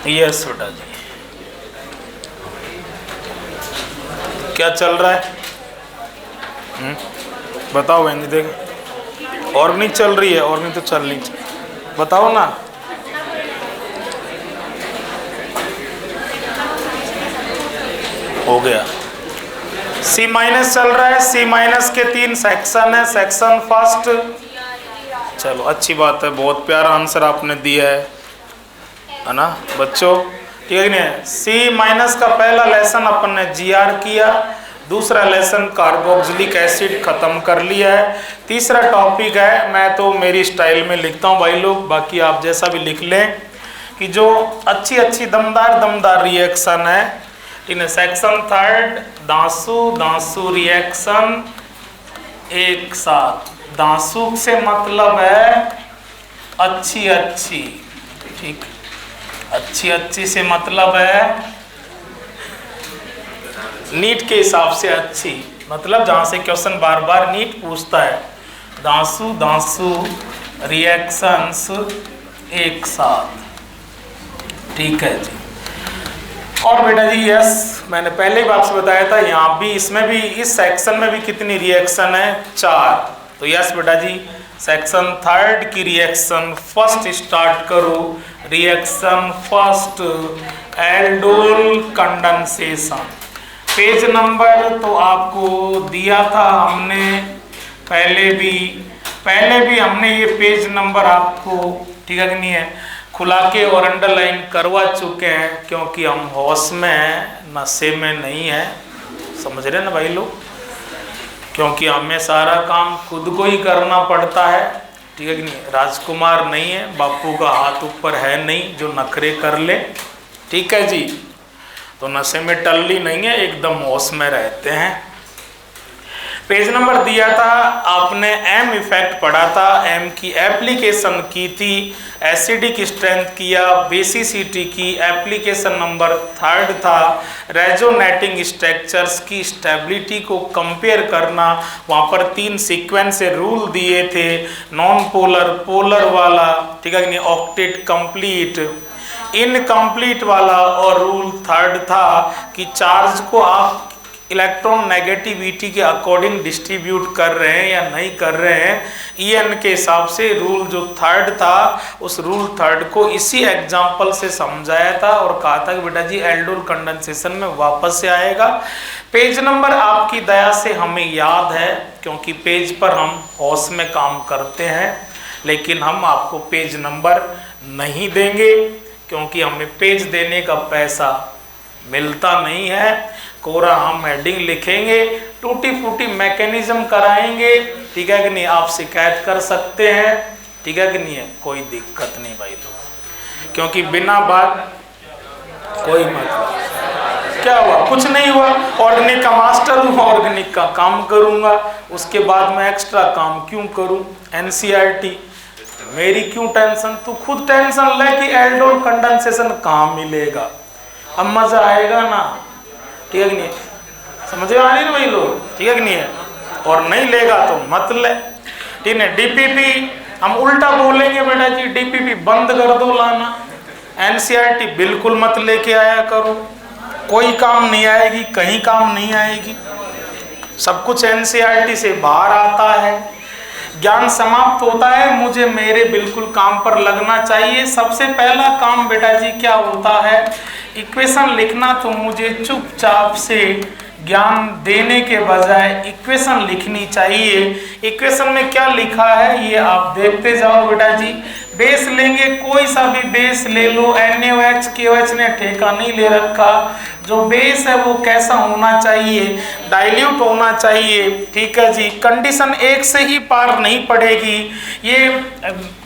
Yes बेटा जी, क्या चल रहा है? बताओ बहन जी। देख, और नहीं चल रही है, और नहीं तो चल नहीं, बताओ ना। हो गया। C माइनस चल रहा है। C माइनस के 3 सेक्शन है। सेक्शन फर्स्ट, चलो अच्छी बात है, बहुत प्यारा आंसर आपने दिया है ना बच्चों, ठीक है नहीं? C माइनस का पहला लेसन अपन ने GR किया, दूसरा लेसन कार्बोक्सिलिक एसिड खत्म कर लिया है, तीसरा टॉपिक है, मैं तो मेरी स्टाइल में लिखता हूँ भाई लोग, बाकी आप जैसा भी लिख लें, कि जो अच्छी दमदार रिएक्शन है, ठीक है। सेक्शन थर्ड, दांसू रिएक्शन एक साथ। दांसू से मतलब है अच्छी, ठीक, अच्छी से मतलब है नीट के हिसाब से अच्छी, मतलब जहां से क्वेश्चन बार बार नीट पूछता है। दांसू रिएक्शंस एक साथ, ठीक है जी। और बेटा जी यस, मैंने पहले ही आपसे बताया था, यहाँ भी इसमें भी, इस सेक्शन में भी कितनी रिएक्शन है? 4। तो यस बेटा जी, सेक्शन थर्ड की रिएक्शन फर्स्ट स्टार्ट करो। Reaction first, aldol condensation. Page number तो आपको दिया था हमने पहले भी हमने ये पेज नंबर आपको, ठीक है कि नहीं है, खुला के और अंडरलाइन करवा चुके हैं, क्योंकि हम होश में नशे में नहीं है, समझ रहे ना भाई लोग, क्योंकि हमें सारा काम खुद को ही करना पड़ता है, ठीक है कि नहीं? राजकुमार नहीं है, बापू का हाथ ऊपर है नहीं जो नखरे कर ले, ठीक है जी। तो नशे में टल्ली नहीं है, एकदम होश में रहते हैं। पेज नंबर दिया था आपने, एम इफेक्ट पढ़ा था, एम की एप्लीकेशन की थी, एसिडिक स्ट्रेंथ किया, बेसिसिटी की, एप्लीकेशन नंबर थर्ड था रेजोनेटिंग स्ट्रक्चर्स की स्टेबिलिटी को कंपेयर करना। वहाँ पर 3 सीक्वेंस से रूल दिए थे, नॉन पोलर, पोलर वाला, ठीक है कि नहीं, ऑक्टेट, कंप्लीट, इनकम्प्लीट वाला, और रूल थर्ड था कि चार्ज को आप इलेक्ट्रॉन नेगेटिविटी के अकॉर्डिंग डिस्ट्रीब्यूट कर रहे हैं या नहीं कर रहे हैं, EN के हिसाब से। रूल जो थर्ड था, उस रूल थर्ड को इसी एग्जाम्पल से समझाया था और कहा था कि बेटा जी एल्डोल कंडेंसेशन में वापस से आएगा। पेज नंबर आपकी दया से हमें याद है, क्योंकि पेज पर हम होश में काम करते हैं, लेकिन हम आपको पेज नंबर नहीं देंगे, क्योंकि हमें पेज देने का पैसा मिलता नहीं है। कोरा हम हेडिंग लिखेंगे, टूटी फूटी मैकेनिज्म कराएंगे, ठीक है कि नहीं, आप शिकायत कर सकते हैं, ठीक है कि नहीं है, कोई दिक्कत नहीं भाई लोग, क्योंकि बिना बात कोई मतलब क्या हुआ, कुछ नहीं हुआ, ऑर्गेनिक का मास्टर हूँ, ऑर्गेनिक का काम करूँगा, उसके बाद मैं एक्स्ट्रा काम क्यों करूँ? NCERT मेरी क्यों टेंशन? तू खुद टेंशन ले कि एल्डोल कंडेंसेशन कहाँ मिलेगा, अब मजा आएगा ना, ठीक है कि नहीं, समझ में आ रही है भाई लोग, ठीक है कि नहीं है? और नहीं लेगा तो मत ले, ठीक है। DPP हम उल्टा बोलेंगे बेटा जी, DPP बंद कर दो लाना, NCERT बिल्कुल मत लेके आया करो, कोई काम नहीं आएगी, कहीं काम नहीं आएगी, सब कुछ NCERT से बाहर आता है। ज्ञान समाप्त होता है, मुझे मेरे बिल्कुल काम पर लगना चाहिए। सबसे पहला काम बेटा जी क्या होता है? इक्वेशन लिखना। तो मुझे चुपचाप से ज्ञान देने के बजाय इक्वेशन लिखनी चाहिए। इक्वेशन में क्या लिखा है ये आप देखते जाओ बेटा जी। बेस लेंगे, कोई सा भी बेस ले लो, NaOH KOH ने ठेका नहीं ले रखा। जो बेस है वो कैसा होना चाहिए? डाइल्यूट होना चाहिए, ठीक है जी। कंडीशन 1 से ही पार नहीं पड़ेगी। ये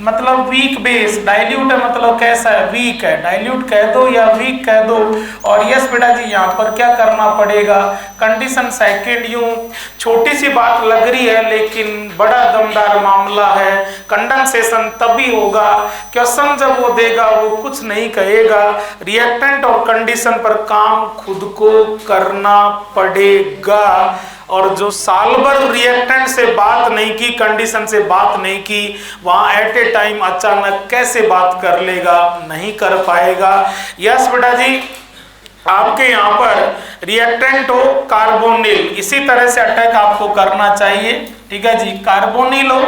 मतलब वीक बेस, डाइल्यूट है मतलब कैसा है? वीक है, डाइल्यूट कह दो या वीक कह दो। और यस बेटा जी यहाँ पर क्या करना पड़ेगा? कंडीशन सेकंड, यूं छोटी सी बात लग रही है लेकिन बड़ा दमदार मामला है। कंडेंसेशन तभी होगा, क्वेश्चन जब वो देगा वो कुछ नहीं कहेगा, रिएक्टेंट और कंडीशन पर काम खुद को करना पड़ेगा। और जो साल भर रिएक्टेंट से बात नहीं की, कंडीशन से बात नहीं की, वहां एट ए टाइम अचानक कैसे बात कर लेगा? नहीं कर पाएगा। यस बेटा जी, आपके यहाँ पर रिएक्टेंट हो कार्बोनिल, इसी तरह से अटैक आपको करना चाहिए। ठीक है जी, कार्बोनिल हो,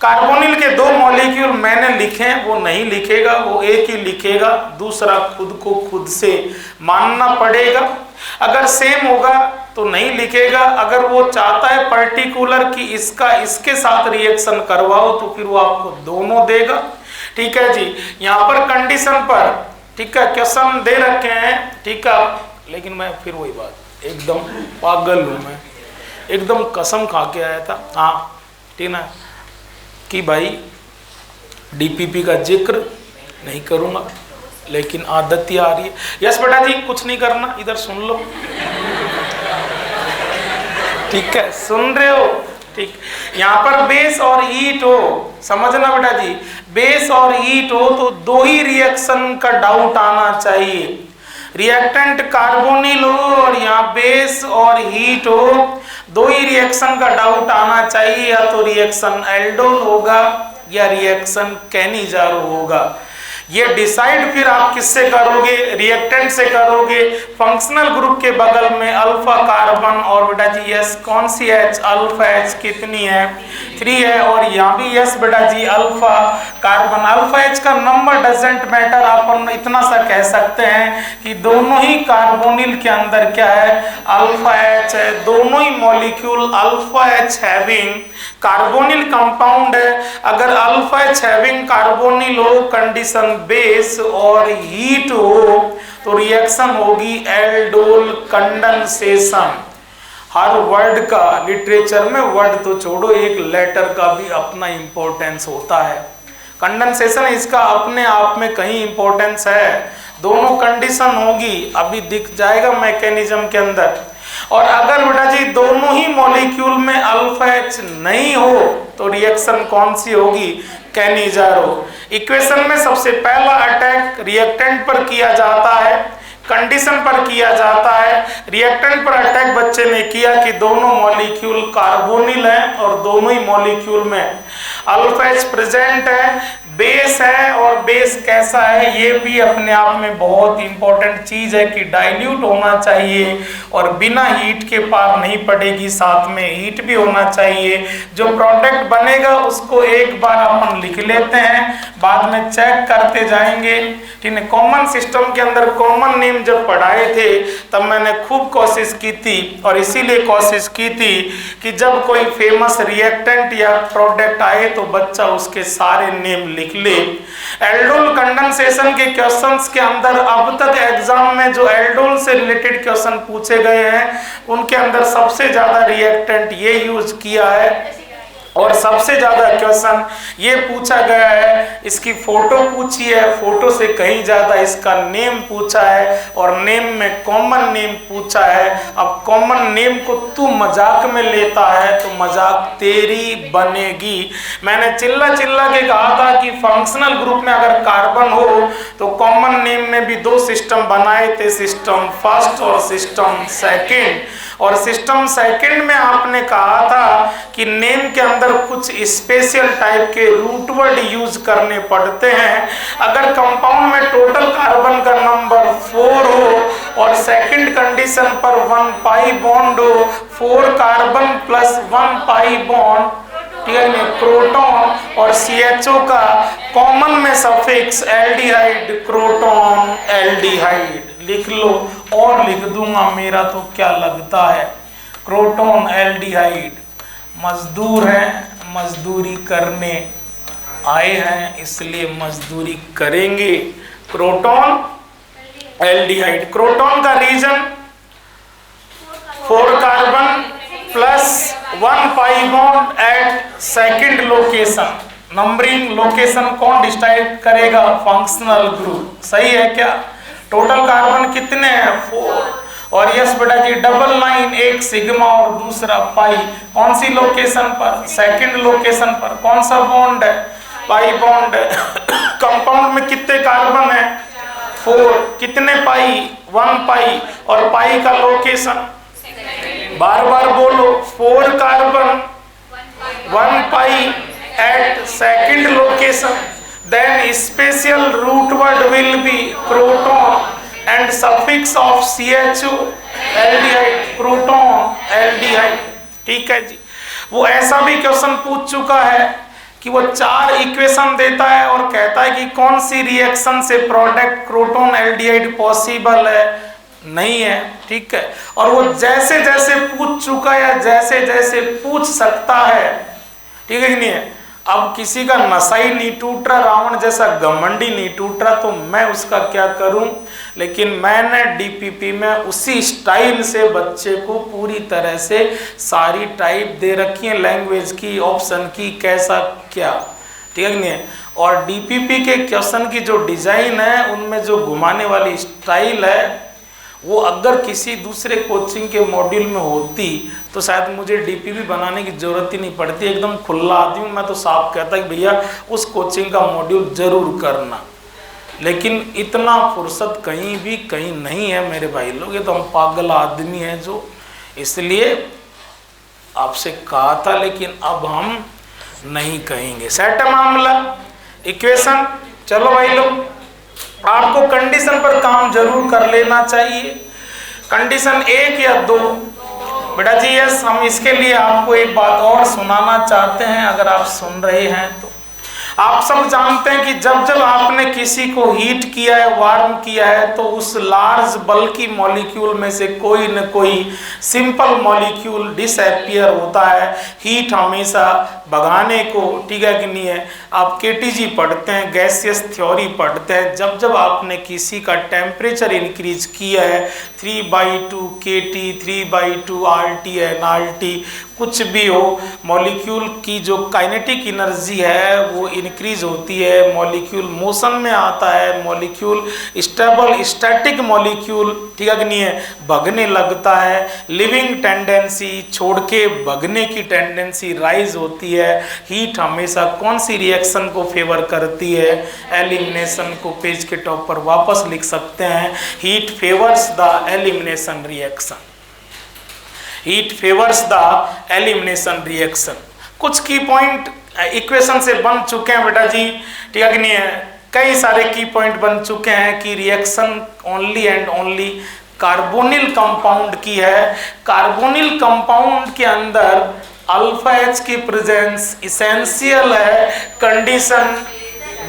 कार्बोनिल के 2 मॉलिक्यूल मैंने लिखे हैं, वो नहीं लिखेगा, वो एक ही लिखेगा, दूसरा खुद को खुद से मानना पड़ेगा। अगर सेम होगा तो नहीं लिखेगा, अगर वो चाहता है पर्टिकुलर कि इसका इसके साथ रिएक्शन करवाओ तो फिर वो आपको दोनों देगा। ठीक है जी, यहाँ पर कंडीशन पर, ठीक है, क्वेश्चन दे रखे हैं, ठीक है, लेकिन मैं फिर वही बात, एकदम पागल हूँ मैं, एकदम कसम खा के आया था, हाँ ठीक ना, कि भाई डीपीपी का जिक्र नहीं करूँगा, लेकिन आदत ही आ रही है। यस बेटा जी, कुछ नहीं करना, इधर सुन लो, ठीक है, सुन रहे हो? ठीक, यहाँ पर बेस और हीट हो, समझना बेटा जी, बेस और हीट हो तो 2 ही रिएक्शन का डाउट आना चाहिए। रिएक्टेंट कार्बोनिल हो और यहाँ बेस और हीट हो, 2 ही रिएक्शन का डाउट आना चाहिए, या तो रिएक्शन एल्डोल होगा या रिएक्शन कैनिजारो होगा। ये डिसाइड फिर आप किससे करोगे? रिएक्टेंट से करोगे। फंक्शनल ग्रुप के बगल में अल्फा कार्बन और बेटा जी यस, कौन सी H? अल्फा H कितनी है? 3 है, और यहाँ भी यस बेटा जी अल्फा कार्बन। अल्फा H का नंबर डजेंट मैटर, आप इतना सा कह सकते हैं कि दोनों ही कार्बोनिल के अंदर क्या है? अल्फा H है, दोनों ही molecule alpha H having carbonyl compound है। अगर अल्फा H हैविंग कार्बोनिल हो, कंडीशन बेस और हीट हो, तो रिएक्शन होगी एल्डोल कंडेंसेशन। हर वर्ड का लिटरेचर में, वर्ड तो छोड़ो, एक लेटर का भी अपना इंपॉर्टेंस होता है। कंडेंसेशन इसका अपने आप में कहीं इंपॉर्टेंस है, दोनों कंडीशन होगी, अभी दिख जाएगा मैकेनिज्म के अंदर। और अगर बेटा जी दोनों ही मॉलिक्यूल में अल्फा H नहीं हो तो रिएक्शन कौन सी होगी? कैनिजारो। इक्वेशन में सबसे पहला अटैक रिएक्टेंट पर किया जाता है, कंडीशन पर किया जाता है। रिएक्टेंट पर अटैक बच्चे ने किया कि दोनों मॉलिक्यूल कार्बोनिल हैं और दोनों ही मॉलिक्यूल में अल्फा H प्रेजेंट है, बेस है, और बेस कैसा है ये भी अपने आप में बहुत इंपॉर्टेंट चीज है कि डाइल्यूट होना चाहिए और बिना हीट के पार नहीं पड़ेगी, साथ में हीट भी होना चाहिए। जो प्रोडक्ट बनेगा उसको एक बार अपन लिख लेते हैं, बाद में चेक करते जाएंगे। ठीक है, कॉमन सिस्टम के अंदर कॉमन नेम जब पढ़ाए थे तब मैंने खूब कोशिश की थी, और इसीलिए कोशिश की थी कि जब कोई फेमस रिएक्टेंट या प्रोडक्ट आए तो बच्चा उसके सारे नेम लिख ले। एल्डोल कंडेंसेशन के क्वेश्चंस के अंदर अब तक एग्जाम में जो एल्डोल से रिलेटेड क्वेश्चन पूछे गए हैं उनके अंदर सबसे ज्यादा रिएक्टेंट ये यूज किया है, और सबसे ज्यादा क्वेश्चन ये पूछा गया है, इसकी फोटो पूछी है, फोटो से कहीं ज्यादा इसका नेम पूछा है, और नेम में कॉमन नेम पूछा है। अब कॉमन नेम को तू मजाक में लेता है तो मजाक तेरी बनेगी। मैंने चिल्ला चिल्ला के कहा था कि फंक्शनल ग्रुप में अगर कार्बन हो तो कॉमन नेम में भी 2 सिस्टम बनाए थे, सिस्टम फर्स्ट और सिस्टम सेकेंड। और सिस्टम सेकंड में आपने कहा था कि नेम के अंदर कुछ स्पेशल टाइप के रूट वर्ड यूज करने पड़ते हैं। अगर कंपाउंड में टोटल कार्बन का नंबर 4 हो और सेकंड कंडीशन पर 1 पाई बॉन्ड हो, 4 कार्बन प्लस 1 पाई बॉन्ड, ठीक है, क्रोटॉन, और CHO का कॉमन में सफिक्स एल्डिहाइड, क्रोटॉन एल्डिहाइड लिख लो, और लिख दूंगा मेरा तो क्या लगता है, क्रोटॉन एल्डिहाइड। मजदूर हैं, मजदूरी करने आए हैं इसलिए मजदूरी करेंगे। क्रोटॉन एल्डिहाइड, क्रोटॉन का reason 4 carbon plus 1 pi bond at second location. Numbering location कौन डिसाइड करेगा? Functional group. सही है क्या? टोटल कार्बन कितने हैं? 4। और यस बेटा जी, डबल लाइन, एक सिग्मा और दूसरा पाई, कौन सी लोकेशन पर? सेकंड लोकेशन पर। कौन सा बॉन्ड है? पाई बॉन्ड है। कंपाउंड में कितने कार्बन है? 4। कितने पाई? 1 पाई, और पाई का लोकेशन बार बार बोलो, 4 carbon 1 pi at second location, then special root word will be proton and suffix of CHO aldehyde, proton aldehyde। ठीक है जी। वो ऐसा भी क्वेश्चन पूछ चुका है कि वो 4 इक्वेशन देता है और कहता है कि कौन सी रिएक्शन से प्रोडक्ट प्रोटॉन एल्डिहाइड पॉसिबल है, नहीं है। ठीक है, और वो जैसे जैसे पूछ चुका है या जैसे जैसे पूछ सकता है, ठीक है कि नहीं है। अब किसी का नशा ही नहीं टूट रहा, रावण जैसा घमंडी नहीं टूट रहा, तो मैं उसका क्या करूं। लेकिन मैंने डीपीपी में उसी स्टाइल से बच्चे को पूरी तरह से सारी टाइप दे रखी है, लैंग्वेज की, ऑप्शन की, कैसा क्या, ठीक है कि नहीं है। और डीपीपी के क्वेश्चन की जो डिजाइन है, उनमें जो घुमाने वाली स्टाइल है, वो अगर किसी दूसरे कोचिंग के मॉड्यूल में होती तो शायद मुझे डीपीपी बनाने की जरूरत ही नहीं पड़ती। एकदम खुला आदमी मैं तो साफ कहता कि भैया उस कोचिंग का मॉड्यूल जरूर करना, लेकिन इतना फुर्सत कहीं नहीं है मेरे भाई लोग। ये तो हम पागल आदमी हैं जो, इसलिए आपसे कहा था, लेकिन अब हम नहीं कहेंगे। सेट है मामला। इक्वेशन, चलो भाई लोग, आपको कंडीशन पर काम जरूर कर लेना चाहिए। कंडीशन 1 या 2 बेटा जी। यस, हम इसके लिए आपको एक बात और सुनाना चाहते हैं, अगर आप सुन रहे हैं तो। आप सब जानते हैं कि जब जब आपने किसी को हीट किया है, वार्म किया है, तो उस लार्ज बल्की मॉलिक्यूल में से कोई न कोई सिंपल मॉलिक्यूल डिसअपीयर होता है, हीट हमेशा भगाने को, ठीक है कि नहीं है। आप केटीजी पढ़ते हैं, गैसियस थ्योरी पढ़ते हैं। जब जब आपने किसी का टेम्परेचर इंक्रीज किया है, 3/2 KT, 3/2 RT NRT, कुछ भी हो, मॉलिक्यूल की जो काइनेटिक एनर्जी है वो इंक्रीज होती है, मॉलिक्यूल मोशन में आता है, मॉलिक्यूल स्टेबल स्टैटिक मॉलिक्यूल, ठीक है कि नहीं है, भगने लगता है। लिविंग टेंडेंसी छोड़ के भगने की टेंडेंसी राइज होती है। हीट हमेशा कौन सी रिएक्शन को फेवर करती है, एलिमिनेशन को पेज के टॉप पर वापस लिख सकते हैं। Heat favours the elimination reaction, heat favours the elimination reaction. कुछ की पॉइंट इक्वेशन से बन चुके हैं बेटा जी, ठीक है कि नहीं है। कई सारे की पॉइंट बन चुके हैं कि reaction only and only carbonyl compound की है। कार्बोनिल कंपाउंड के अंदर अल्फा H की प्रेजेंस इसेंशियल है। कंडीशन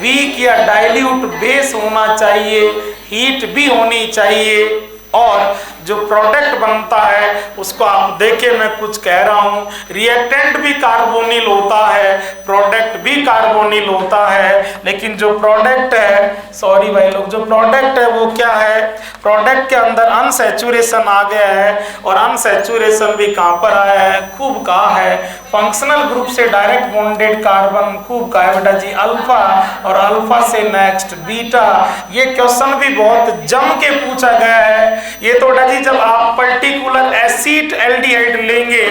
वीक या डाइल्यूट बेस होना चाहिए, हीट भी होनी चाहिए, और जो प्रोडक्ट बनता है उसको आप देखें, मैं कुछ कह रहा हूँ, रिएक्टेंट भी कार्बोनिल होता है, प्रोडक्ट भी कार्बोनिल होता है, लेकिन जो प्रोडक्ट है, सॉरी भाई लोग, जो प्रोडक्ट है वो क्या है, प्रोडक्ट के अंदर अनसैचुरेशन आ गया है। और अनसैचुरेशन भी कहाँ पर आया है, खूब कहा है, फंक्शनल ग्रुप से डायरेक्ट बॉन्डेड कार्बन खूब कहा है बेटा जी, अल्फा, और अल्फा से नेक्स्ट बीटा। ये क्वेश्चन भी बहुत जम के पूछा गया है। ये तो बेटा जी जब आप पर्टिकुलर एसिड एल्डिहाइड लेंगे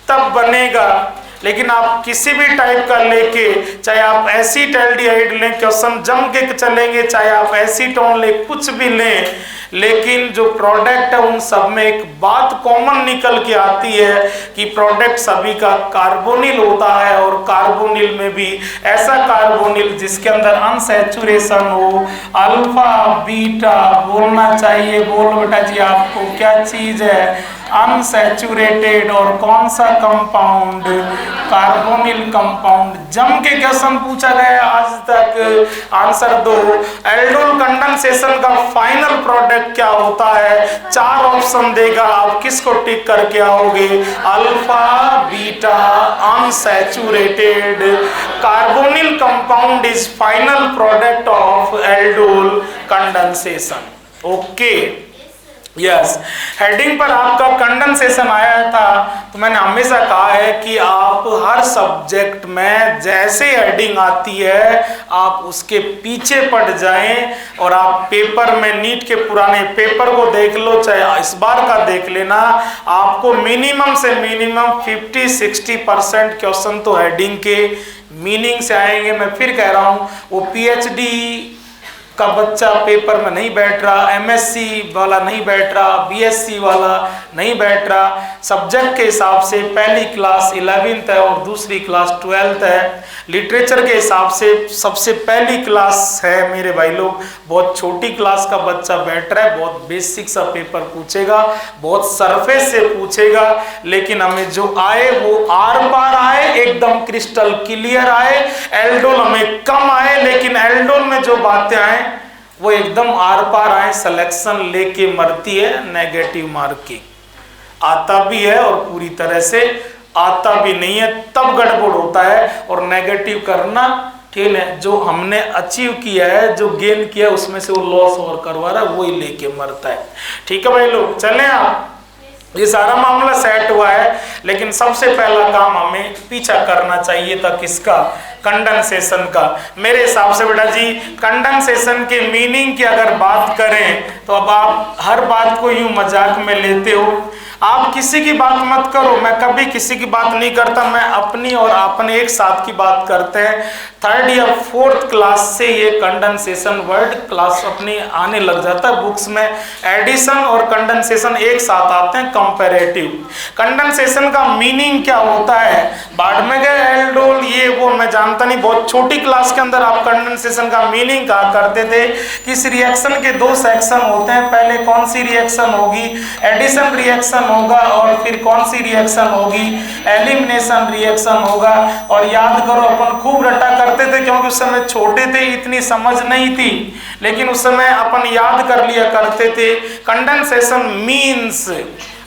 तब बनेगा, लेकिन आप किसी भी टाइप का लेके, चाहे आप एसिड एल्डिहाइड लें, क्वेश्चन जम के चलेंगे, चाहे आप एसीटोन ले, कुछ भी लें, लेकिन जो प्रोडक्ट है उन सब में एक बात कॉमन निकल के आती है कि प्रोडक्ट सभी का कार्बोनिल होता है। और कार्बोनिल में भी ऐसा कार्बोनिल जिसके अंदर अनसैचुरेशन हो, अल्फा बीटा बोलना चाहिए। बोलो बेटा जी आपको क्या चीज है, अनसैचुरेटेड। और कौन सा कंपाउंड, कार्बोनिल कंपाउंड। जम के क्वेश्चन पूछा गया आज तक, आंसर दो। एल्डोल कंडेंसेशन का फाइनल प्रोडक्ट क्या होता है, 4 ऑप्शन देगा, आप किसको टिक करके आओगे, alpha beta unsaturated. Carbonyl compound is final product of aldol condensation. Okay, yes. Heading पर आपका कंडेंसेशन आया था, तो मैंने हमेशा कहा है कि आप हर सब्जेक्ट में जैसे हेडिंग आती है आप उसके पीछे पड़ जाएं, और आप पेपर में, नीट के पुराने पेपर को देख लो, चाहे इस बार का देख लेना, आपको मिनिमम से मिनिमम 50-60% क्वेश्चन तो हेडिंग के मीनिंग से आएंगे। मैं फिर कह रहा हूँ, वो PhD का बच्चा पेपर में नहीं बैठ रहा, एमएससी वाला नहीं बैठ रहा, बीएससी वाला नहीं बैठ रहा। सब्जेक्ट के हिसाब से पहली क्लास 11th है और दूसरी क्लास 12th है। लिटरेचर के हिसाब से सबसे पहली क्लास है मेरे भाई लोग, बहुत छोटी क्लास का बच्चा बैठ रहा है, बहुत बेसिक सा पेपर पूछेगा, बहुत सरफेस से पूछेगा, लेकिन हमें जो आए वो आर पार आए, एकदम क्रिस्टल क्लियर आए। एल्डोल हमें कम आए, लेकिन एल्डोल में जो बातें आए वो एकदम आर पार आए। सिलेक्शन लेके मरती है नेगेटिव मार्किंग। आता भी है और पूरी तरह से आता भी नहीं है, तब गड़बड़ होता है। और नेगेटिव करना ठीक है, जो हमने अचीव किया है, जो गेन किया है, उसमें से वो लॉस और करवा रहा है, वही लेके मरता है। ठीक है भाई लोग, चलें आप, ये सारा मामला सेट हुआ है। लेकिन सबसे पहला काम हमें पीछा करना चाहिए था किसका? कंडेंसेशन का। मेरे हिसाब से बेटा जी कंडेंसेशन के मीनिंग की अगर बात करें तो अब आप हर बात को यूं मजाक में लेते हो। आप किसी की बात मत करो, मैं कभी किसी की बात नहीं करता, मैं अपनी और अपने एक साथ की बात करते हैं। 3rd या 4th क्लास से ये कंडेंसेशन वर्ड क्लास अपनी आने लग जाता है बुक्स में। एडिशन और कंडेंसेशन एक साथ आते हैं, कंपैरेटिव। कंडेंसेशन का मीनिंग क्या होता है? बाद में गए एल्डोल ये वो मैं जानता नहीं, बहुत छोटी क्लास के अंदर आप कंडेंसेशन का मीनिंग कहा करते थे कि इस रिएक्शन के 2 सेक्शन होते हैं। पहले कौन सी रिएक्शन होगी? एडिशन रिएक्शन होगा, और फिर कौन सी रिएक्शन होगी? एलिमिनेशन रिएक्शन होगा। और याद करो, अपन खूब रटा करते थे क्योंकि उस समय छोटे थे, इतनी समझ नहीं थी, लेकिन उस समय अपन याद कर लिया करते थे। कंडेंसेशन मीन्स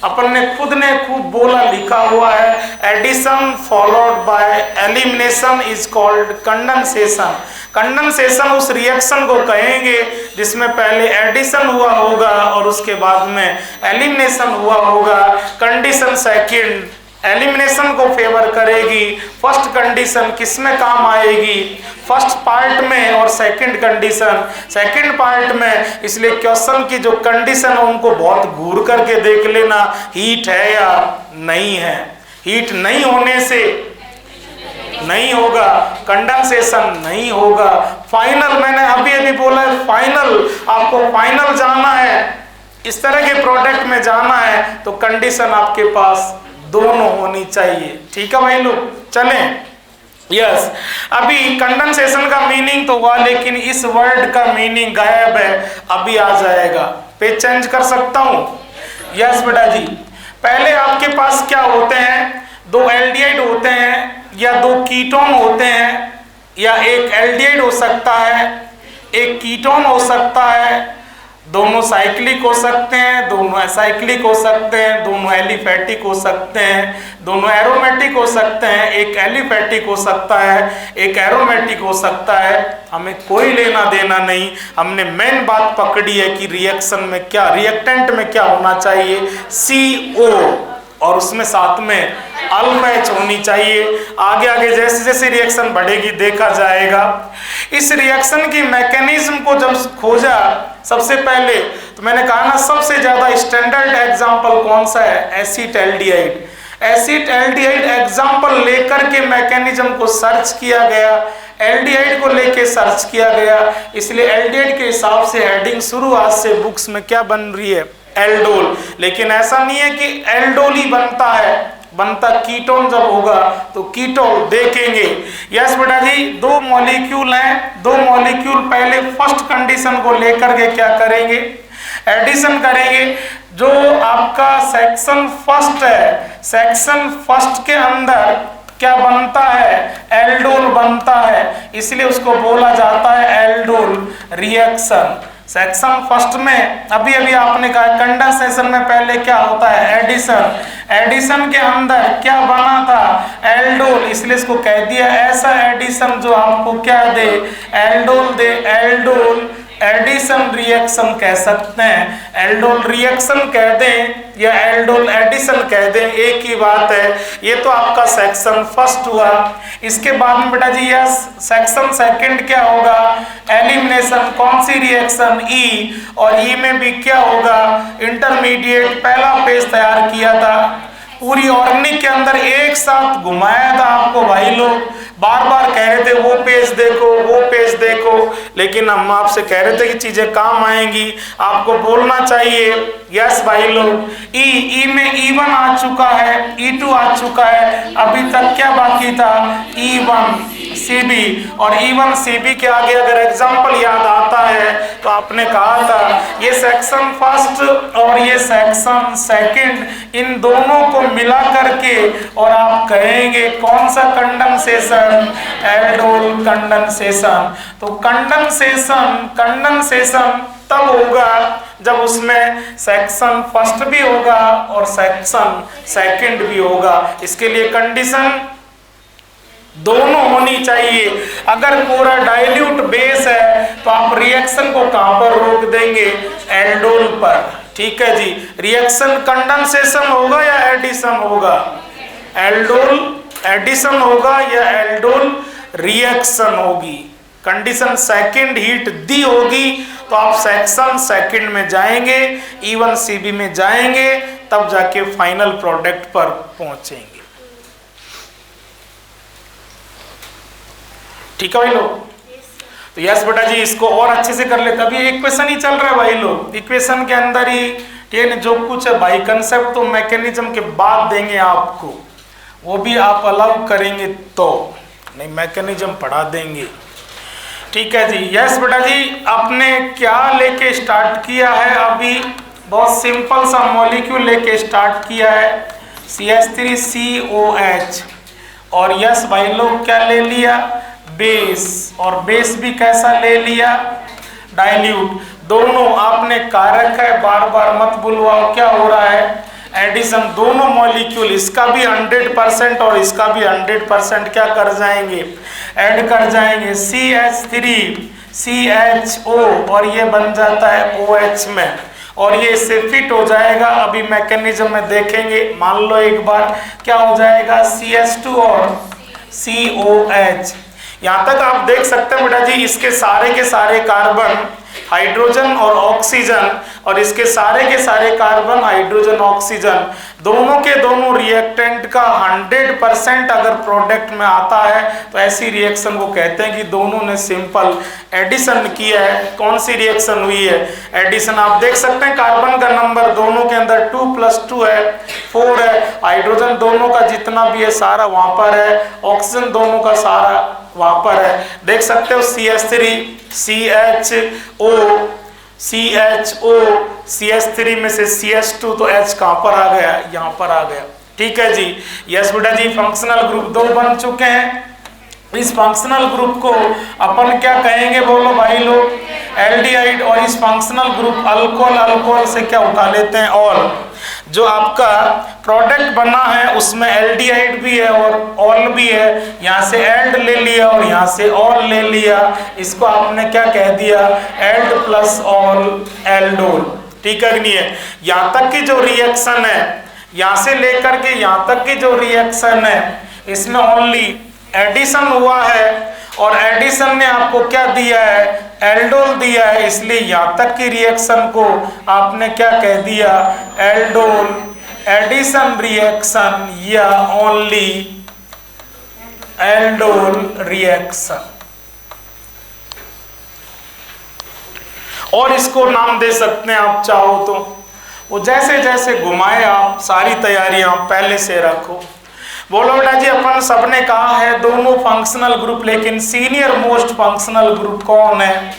अपन ने खुद ने खूब बोला, लिखा हुआ है, addition followed by elimination is called condensation. Condensation उस रिएक्शन को कहेंगे जिसमें पहले एडिशन हुआ होगा और उसके बाद में एलिमिनेशन हुआ होगा। कंडीशन सेकंड एलिमिनेशन को फेवर करेगी, फर्स्ट कंडीशन किसमें काम आएगी? फर्स्ट पार्ट में, और सेकंड कंडीशन सेकंड पार्ट में। इसलिए क्वेश्चन की जो कंडीशन है उनको बहुत घूर करके देख लेना, हीट है या नहीं है। हीट नहीं होने से नहीं होगा, कंडेंसेशन नहीं होगा। फाइनल, मैंने अभी अभी बोला है फाइनल, आपको फाइनल जाना है, इस तरह के प्रोडक्ट में जाना है तो कंडीशन आपके पास दोनों होनी चाहिए। ठीक है भाई लोग, चलें। यस, अभी कंडेंसेशन का मीनिंग तो हुआ, लेकिन इस वर्ड का मीनिंग गायब है, अभी आ जाएगा। पेज चेंज कर सकता हूं? यस बेटा जी, पहले आपके पास क्या होते हैं? 2 एल्डिहाइड होते हैं, या 2 कीटोन होते हैं, या एक एल्डिहाइड हो सकता है, एक कीटोन हो सकता है। दोनों साइक्लिक हो सकते हैं, दोनों एसाइक्लिक हो सकते हैं, दोनों एलिफैटिक हो सकते हैं, दोनों एरोमेटिक हो सकते हैं। एक एलिफैटिक हो सकता है, एक एरोमेटिक हो सकता है। हमें कोई लेना देना नहीं, हमने मेन बात पकड़ी है कि रिएक्शन में क्या, रिएक्टेंट में क्या होना चाहिए? CO, और उसमें साथ में अल्फा होनी चाहिए। आगे आगे जैसे जैसे रिएक्शन बढ़ेगी देखा जाएगा। इस रिएक्शन की मैकेनिज्म को जब खोजा सबसे पहले, तो मैंने कहा ना सबसे ज्यादा स्टैंडर्ड एग्जांपल कौन सा है? Acid aldehyde. Acid aldehyde example लेकर के मैकेनिज्म को सर्च किया गया, एल्डिहाइड को लेके सर्च किया गया। इसलिए एल्डिहाइड के हिसाब से हेडिंग शुरुआत से बुक्स में क्या बन रही है? एल्डोल। लेकिन ऐसा नहीं है कि एल्डोल ही बनता है, बनता कीटोन जब होगा तो कीटोन देखेंगे। यस बेटा जी, 2 मॉलिक्यूल हैं, 2 मॉलिक्यूल पहले फर्स्ट कंडीशन को लेकर के क्या करेंगे? एडिशन करेंगे। जो आपका सेक्शन फर्स्ट है, सेक्शन फर्स्ट के अंदर क्या बनता है? एल्डोल बनता है, इसलिए उसको बोला जाता है एल्डोल रिएक्शन। सेक्शन फर्स्ट में अभी अभी आपने कहा कंडेंसेशन में पहले क्या होता है? एडिशन। एडिशन के अंदर क्या बना था? एल्डोल, इसलिए इसको कह दिया ऐसा एडिशन जो आपको क्या दे? एल्डोल दे। एल्डोल एडिशन रिएक्शन कह सकते हैं, एल्डोल रिएक्शन कह दें या एल्डोल एडिशन कह दें, एक ही बात है। ये तो आपका सेक्शन फर्स्ट हुआ। इसके बाद में बेटा जी यस, सेक्शन सेकंड क्या होगा? एलिमिनेशन। कौन सी रिएक्शन? ई। और ई में भी क्या होगा? इंटरमीडिएट। पहला पेज तैयार किया था, पूरी ऑर्गेनिक के अंदर एक साथ घुमाया था आपको भाई लोग। बार बार कह रहे थे वो पेज देखो, वो पेज देखो, लेकिन हम आपसे कह रहे थे कि चीजें काम आएंगी, आपको बोलना चाहिए। यस भाई लोग, ई में E1 आ चुका है, E2 आ चुका है, अभी तक क्या बाकी था, E1 CB, और E1 CB के आगे अगर एग्जाम्पल याद आता है तो आपने कहा था ये सेक्शन फर्स्ट और ये सेक्शन सेकंड, इन दोनों को मिला करके और आप कहेंगे कौन सा कंडेंसेशन, एल्डोल कंडेंसेशन। तो कंडेंसेशन तब होगा जब उसमें सेक्शन फर्स्ट भी होगा और सेक्शन सेकंड भी होगा। इसके लिए कंडीशन दोनों होनी चाहिए। अगर पूरा डाइल्यूट बेस है तो आप रिएक्शन को कहां पर रोक देंगे, एल्डोल पर। ठीक है जी, रिएक्शन कंडेंसेशन होगा या एडिशन होगा, एल्डोल एडिशन होगा या एल्डोल रिएक्शन होगी। कंडीशन सेकंड हीट दी होगी तो आप सेक्शन सेकंड में जाएंगे, E1 CB में जाएंगे, तब जाके फाइनल प्रोडक्ट पर पहुंचेंगे। ठीक है भाई लोग, तो यस बेटा जी, इसको और अच्छे से कर लेते। अभी इक्वेशन ही चल रहा है भाई लोग, इक्वेशन के अंदर ही ठीक जो कुछ है भाई, कंसेप्ट तो मैकेनिज्म के बाद देंगे आपको, वो भी आप अलाउ करेंगे तो, नहीं मैकेनिज्म पढ़ा देंगे। ठीक है जी, यस बेटा जी, आपने क्या लेके स्टार्ट किया है, अभी बहुत सिंपल सा मॉलिक्यूल लेके स्टार्ट किया है, CH3COH, और यस भाई लोग क्या ले लिया, बेस, और बेस भी कैसा ले लिया, डाइल्यूट। दोनों आपने कारक है, बार बार मत बुलवाओ, क्या हो रहा है, एडिशन। दोनों मॉलिक्यूल, इसका भी 100% और इसका भी 100% क्या कर जाएंगे, ऐड कर जाएंगे, CH3CHO, और ये बन जाता है OH में, और ये इससे फिट हो जाएगा। अभी मैकेनिज्म में देखेंगे, मान लो एक बार क्या हो जाएगा, CH2 और COH। यहाँ तक आप देख सकते हैं बेटा जी, इसके सारे के सारे कार्बन हाइड्रोजन और ऑक्सीजन, और इसके सारे के सारे कार्बन हाइड्रोजन ऑक्सीजन, दोनों के दोनों रिएक्टेंट का 100% अगर प्रोडक्ट में आता है तो ऐसी रिएक्शन को कहते हैं कि दोनों ने सिंपल एडिशन किया है। कौन सी रिएक्शन हुई है, एडिशन। आप देख सकते हैं कार्बन का नंबर दोनों के अंदर 2 + 2 है, 4 है, हाइड्रोजन दोनों का जितना भी है सारा वहां पर है, ऑक्सीजन दोनों का सारा वहां पर है। देख सकते हो CH3CHO, CH3 में से CH2, तो H कहां पर आ गया, यहां पर आ गया। ठीक है जी, यस बेटा जी, फंक्शनल ग्रुप 2 बन चुके हैं। इस फंक्शनल ग्रुप को अपन क्या कहेंगे, बोलो भाई लोग, एल्डिहाइड। और इस फंक्शनल ग्रुप अल्कोहल, अल्कोहल से क्या उठा लेते हैं, ऑल। जो आपका प्रोडक्ट बना है उसमें एल्डिहाइड भी है और ऑल भी है, यहाँ से एल्ड ले लिया और यहाँ से ऑल ले लिया, इसको आपने क्या कह दिया, एल्ड प्लस ऑल, एल्डोल। ठीक है कि नहीं है। यहाँ तक की जो रिएक्शन है, यहाँ से लेकर के यहाँ तक की जो रिएक्शन है, इसमें ओनली एडिशन हुआ है, और एडिशन ने आपको क्या दिया है, एल्डोल दिया है, इसलिए यहाँ तक की रिएक्शन को आपने क्या कह दिया, एल्डोल एडिशन रिएक्शन या ओनली एल्डोल रिएक्शन। और इसको नाम दे सकते हैं आप चाहो तो, वो जैसे जैसे घुमाए आप, सारी तैयारियां आप पहले से रखो। बोलो बेटा जी, अपन सबने कहा है दोनों फंक्शनल ग्रुप, लेकिन सीनियर मोस्ट फंक्शनल ग्रुप कौन है,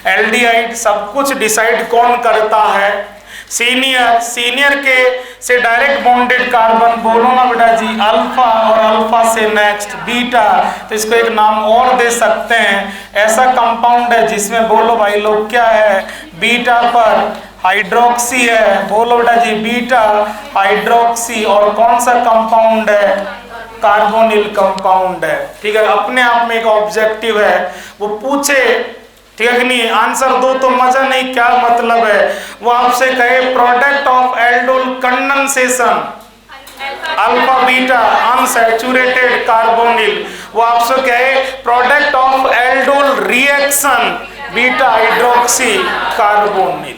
एल्डिहाइड। सब कुछ डिसाइड कौन करता है, सीनियर। सीनियर के से डायरेक्ट बॉन्डेड कार्बन, बोलो ना बेटा जी, अल्फा, और अल्फा से नेक्स्ट बीटा, तो इसको एक नाम और दे सकते हैं। ऐसा कंपाउंड है जिसमें बोलो भाई लोग क्या है, बीटा पर हाइड्रोक्सी है, बोलो बेटा जी, बीटा हाइड्रोक्सी। और कौन सा कंपाउंड है, कार्बोनिल कंपाउंड है। ठीक है, अपने आप में एक ऑब्जेक्टिव है, वो पूछे ठीक है कि नहीं, आंसर दो तो मजा नहीं, क्या मतलब है, वो आपसे कहे product of aldol condensation, alpha beta unsaturated carbonyl, वो आपसे कहे product of aldol reaction beta hydroxy carbonyl.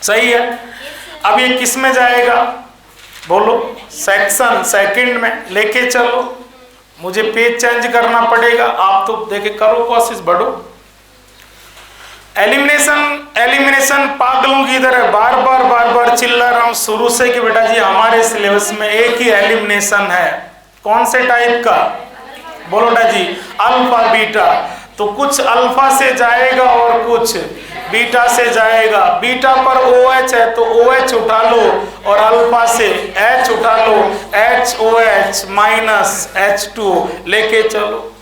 सही है। अब ये किस में जाएगा, बोलो, सेक्शन सेकंड में लेके चलो। मुझे पेज चेंज करना पड़ेगा। आप तो देखे करो कोशिश, बढ़ो। एलिमिनेशन पागलों की तरह बार बार चिल्ला रहा हूं शुरू से कि बेटा जी हमारे सिलेबस में एक ही एलिमिनेशन है। कौन से टाइप का? बोलो बेटा जी, अल्फा बीटा। तो कुछ अल्फा से जाएगा और कुछ बीटा से जाएगा। बीटा पर OH है तो OH उठा लो और अल्फा से H उठा लो, HOH माइनस H2 लेके चलो।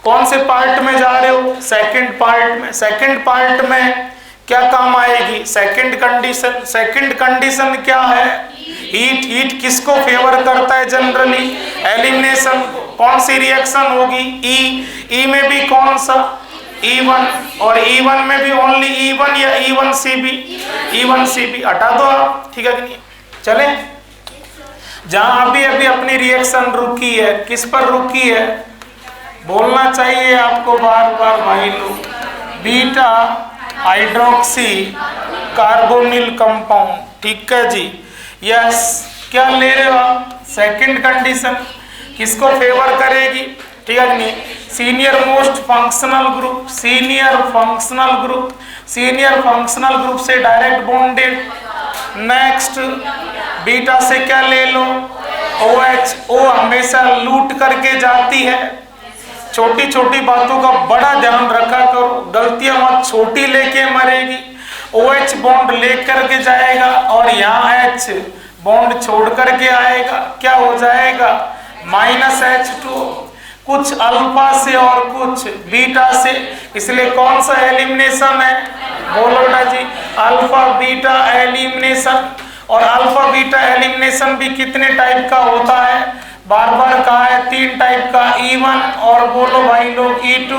कौन से पार्ट में जा रहे हो? सेकंड पार्ट में। सेकंड पार्ट में क्या काम आएगी? सेकंड कंडीशन क्या है? हीट किसको फेवर करता है जनरली? एलिमिनेशन। कौन सी रिएक्शन होगी? ई में भी कौन सा? E1, और E1 में भी ओनली E1 या E1CB हटा दो आप, ठीक है कि नहीं? चले, जहां अभी अपनी रिएक्शन रुकी है, किस पर रुकी है? बोलना चाहिए आपको बार भाई लोग। बीटा हाइड्रोक्सी कार्बोनिल कंपाउंड, ठीक है जी। यस, क्या ले रहे हो आप? सेकंड कंडीशन किसको फेवर करेगी? ठीक है नहीं? Senior most functional group, senior functional group से डायरेक्ट बॉन्डेड। नेक्स्ट बीटा से क्या ले लो? OH। O हमेशा लूट करके जाती है। छोटी छोटी बातों का बड़ा ध्यान रखा करो, गलतियां मत, छोटी लेके मरेगी। OH बॉन्ड लेकर के जाएगा और यहाँ H बॉन्ड छोड़ करके आएगा, क्या हो जाएगा? Minus H2। कुछ अल्फा से और कुछ बीटा से, इसलिए कौन सा एलिमिनेशन है? बोलो बेटा जी, अल्फा बीटा एलिमिनेशन। और अल्फा बीटा एलिमिनेशन भी कितने टाइप का होता है? बार कहा है 3 टाइप का। E1 और बोलो भाई लोग E2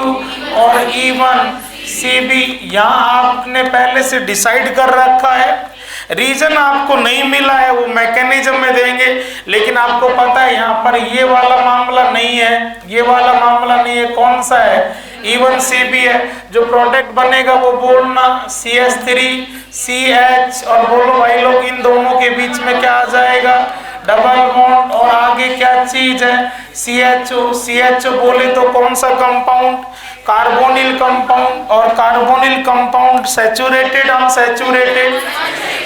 और E1CB। यहाँ आपने पहले से डिसाइड कर रखा है। रीजन आपको नहीं मिला है वो मैकेनिज्म में देंगे, लेकिन आपको पता है यहाँ पर ये वाला मामला नहीं है, ये वाला मामला नहीं है। कौन सा है? E1CB है। जो प्रोडक्ट बनेगा वो बोलना CH3CH, और बोलो भाई लोग इन दोनों के बीच में क्या आ जाएगा? Double bond. और आगे क्या चीज है? CHO बोले तो कौन सा कंपाउंड? Carbonyl compound. और carbonyl compound saturated unsaturated?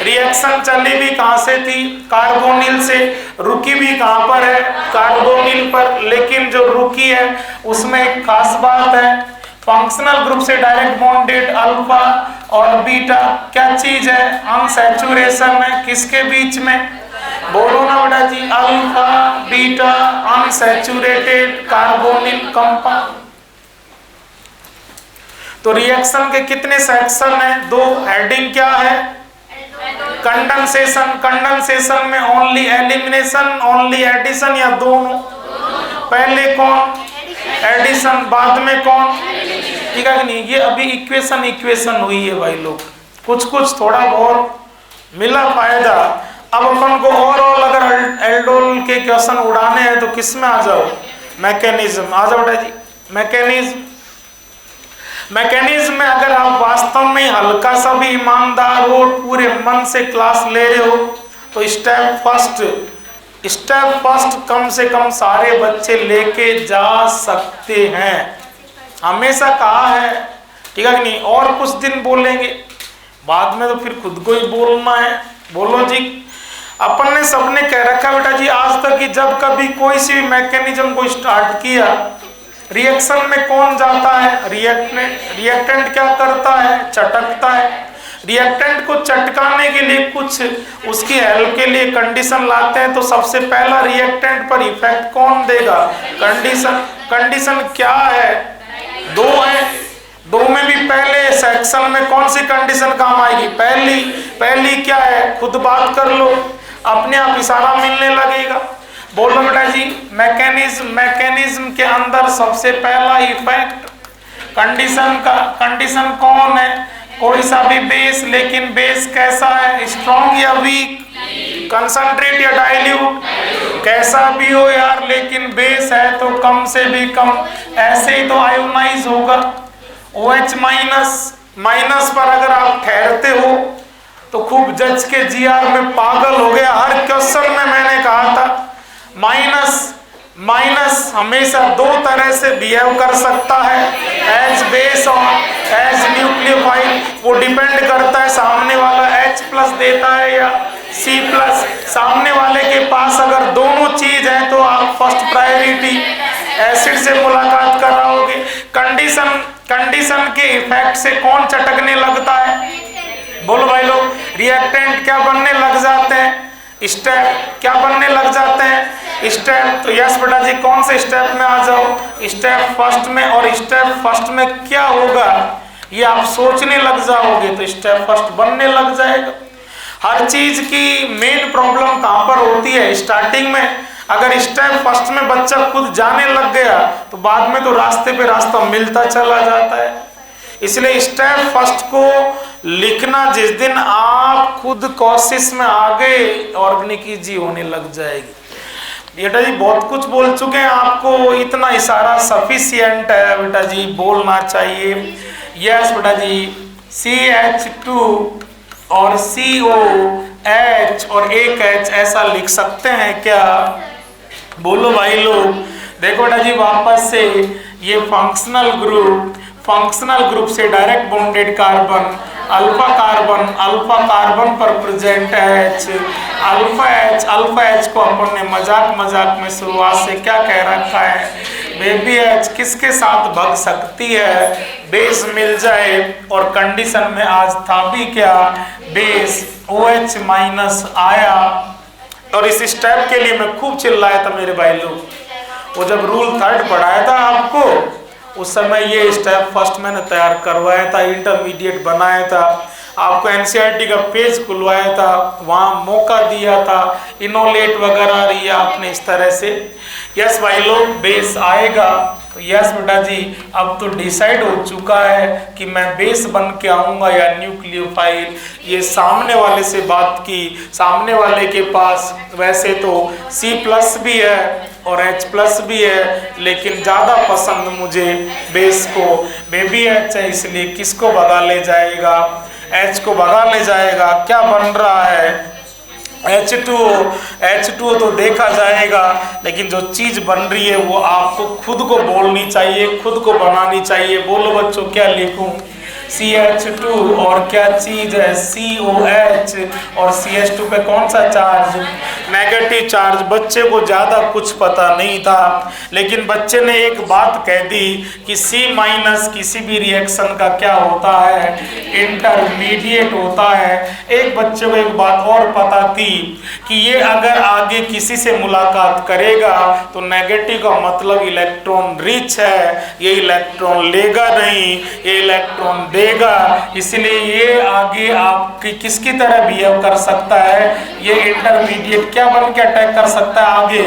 Reaction चली भी कहां से थी? कार्बोनिल से। रुकी भी कहां पर है? कार्बोनिल पर। लेकिन जो रुकी है उसमें एक खास बात है, फंक्शनल ग्रुप से डायरेक्ट बॉन्डेड अल्फा और बीटा क्या चीज है? अनसैचुरेशन है। किसके बीच में? बोलो ना बेटा जी, alpha beta unsaturated carbonyl compound. तो रिएक्शन के कितने सेक्शन है? 2। हेडिंग क्या है? कंडेंसेशन में ओनली एलिमिनेशन, ओनली एडिशन या दोनों? पहले कौन? एडिशन, बाद में कौन? ठीक है कि नहीं? ये अभी इक्वेशन हुई है भाई लोग, कुछ थोड़ा बहुत मिला फायदा। अब अपन को ओवरऑल अगर एल्डोल के क्वेश्चन उड़ाने हैं तो किस में आ जाओ? मैकेनिज्म। आ जाओ बेटा जी, मैकेनिज्म में अगर आप वास्तव में हल्का सा भी ईमानदार हो, पूरे मन से क्लास ले रहे हो, तो स्टेप फर्स्ट कम से कम सारे बच्चे लेके जा सकते हैं। हमेशा कहा है, ठीक है कि नहीं? और कुछ दिन बोलेंगे, बाद में तो फिर खुद को ही बोलना है। बोलो जी। अपन ने सबने कह रखा बेटा जी आज तक कि जब कभी कोई सी भी मैकेनिज्म को स्टार्ट किया, रिएक्शन में कौन जाता है? रिएक्टेंट क्या करता है? चटकता है। रिएक्टेंट को चटकाने के लिए कुछ उसकी हेल्प के लिए कंडीशन लाते हैं, तो सबसे पहला रिएक्टेंट पर इफेक्ट कौन देगा? कंडीशन क्या है? 2 है। 2 में भी पहले सेक्शन में कौन सी कंडीशन काम आएगी? पहली क्या है? खुद बात कर लो, अपने आप इशारा मिलने लगेगा। बोलो बेटा जी, मैकेनिज्म के अंदर सबसे पहला इफेक्ट कंडीशन कौन है? कोई सा भी बेस, लेकिन बेस कैसा है? स्ट्रॉन्ग या वीक? कंसंट्रेट या डाइल्यूट? कैसा भी हो यार, लेकिन बेस है तो कम से भी कम ऐसे ही तो आयोनाइज होगा। OH माइनस पर अगर आप ठहरते हो तो खूब जज के GR में पागल हो गया। हर क्वेश्चन में मैंने कहा था माइनस हमेशा दो तरह से बिहेव कर सकता है, एच बेस और एच न्यूक्लियोफाइल। वो डिपेंड करता है सामने वाला H प्लस देता है या C प्लस। सामने वाले के पास अगर दोनों चीज है तो आप फर्स्ट प्रायोरिटी एसिड से मुलाकात कराओगे। कंडीशन के इफेक्ट से कौन चटकने लगता है? बोलो भाई लोग, रिएक्टेंट क्या बनने लग जाते हैं? स्टेप क्या बनने लग जाते हैं? स्टेप। तो यस बेटा जी, कौन से स्टेप में आ जाओ? स्टेप फर्स्ट में। और स्टेप फर्स्ट में क्या होगा ये आप सोचने लग जाओगे तो स्टेप फर्स्ट बनने लग जाएगा। हर चीज की मेन प्रॉब्लम कहां पर होती है? स्टार्टिंग में। अगर स्टेप फर्स्ट में बच्चा खुद जाने लग गया तो बाद में तो रास्ते पे रास्ता मिलता चला जाता है। इसलिए स्टेप फर्स्ट को लिखना जिस दिन आप खुद कोशिश में आगे ऑर्गेनिक इजी होने लग जाएगी। बेटा जी बहुत कुछ बोल चुके हैं, आपको इतना इशारा सफिशिएंट है बेटा जी, बोलना चाहिए। यस बेटा जी, CH2 और COH और एक H ऐसा लिख सकते हैं क्या? बोलो भाई लोग। देखो बेटा जी वापस से ये फंक्शनल ग्रुप से direct bonded carbon, alpha carbon पर प्रेजेंट H, अल्फा H को अपन ने मजाक में शुरुआत से क्या कह रखा है? बेबी H किसके साथ भग सकती है? बेस मिल जाए। और कंडीशन में आज था भी क्या? बेस OH माइनस आया। और इस स्टेप के लिए मैं खूब चिल्लाया था मेरे भाई लोग। वो जब रूल 3 पढ़ाया था आपको उस समय ये स्टेप फर्स्ट मैंने तैयार करवाया था, इंटरमीडिएट बनाया था, आपको NCERT का पेज खुलवाया था, वहाँ मौका दिया था, इनोलेट वगैरह रही आपने इस तरह से। यस भाई लोग, बेस आएगा तो यस बेटा जी अब तो डिसाइड हो चुका है कि मैं बेस बन के आऊँगा या न्यूक्लियोफाइल। ये सामने वाले से बात की, सामने वाले के पास वैसे तो C प्लस भी है और H प्लस भी है, लेकिन ज़्यादा पसंद मुझे बेस को बेबी H है, इसलिए किसको भगा ले जाएगा? H को भगा ले जाएगा। क्या बन रहा है? H2O तो देखा जाएगा, लेकिन जो चीज बन रही है वो आपको खुद को बोलनी चाहिए, खुद को बनानी चाहिए। बोलो बच्चों क्या लिखूं? CH2 और क्या चीज है? COH। और CH2 पे कौन सा चार्ज? Negative charge. बच्चे को ज्यादा कुछ पता नहीं था, लेकिन बच्चे ने एक बात कह दी कि C माइनस किसी भी रिएक्शन का क्या होता है? इंटरमीडिएट होता है। एक बच्चे को एक बात और पता थी कि ये अगर आगे किसी से मुलाकात करेगा तो नेगेटिव का मतलब इलेक्ट्रॉन रिच है, ये इलेक्ट्रॉन लेगा नहीं, ये इलेक्ट्रॉन देगा। इसलिए ये आगे आपकी किसकी तरह बिहेव कर सकता है? ये इंटरमीडिएट क्या बन के अटैक कर सकता है आगे?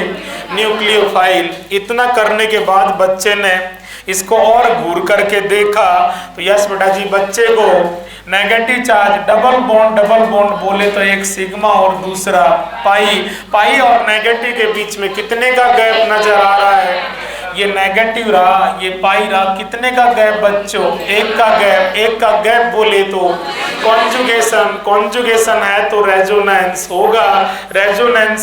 न्यूक्लियोफाइल। इतना करने के बाद बच्चे ने इसको और घूर करके देखा तो यस बेटा जी बच्चे को नेगेटिव चार्ज डबल बॉन्ड बोले तो एक सिग्मा और दूसरा पाई और नेगेटिव के बीच में कितने का गैप नजर आ रहा है? ये नेगेटिव रहा, ये पाई रहा। कितने का गैप बच्चों? एक का गैप बोले तो कॉन्जुगेशन है तो रेजोनेंस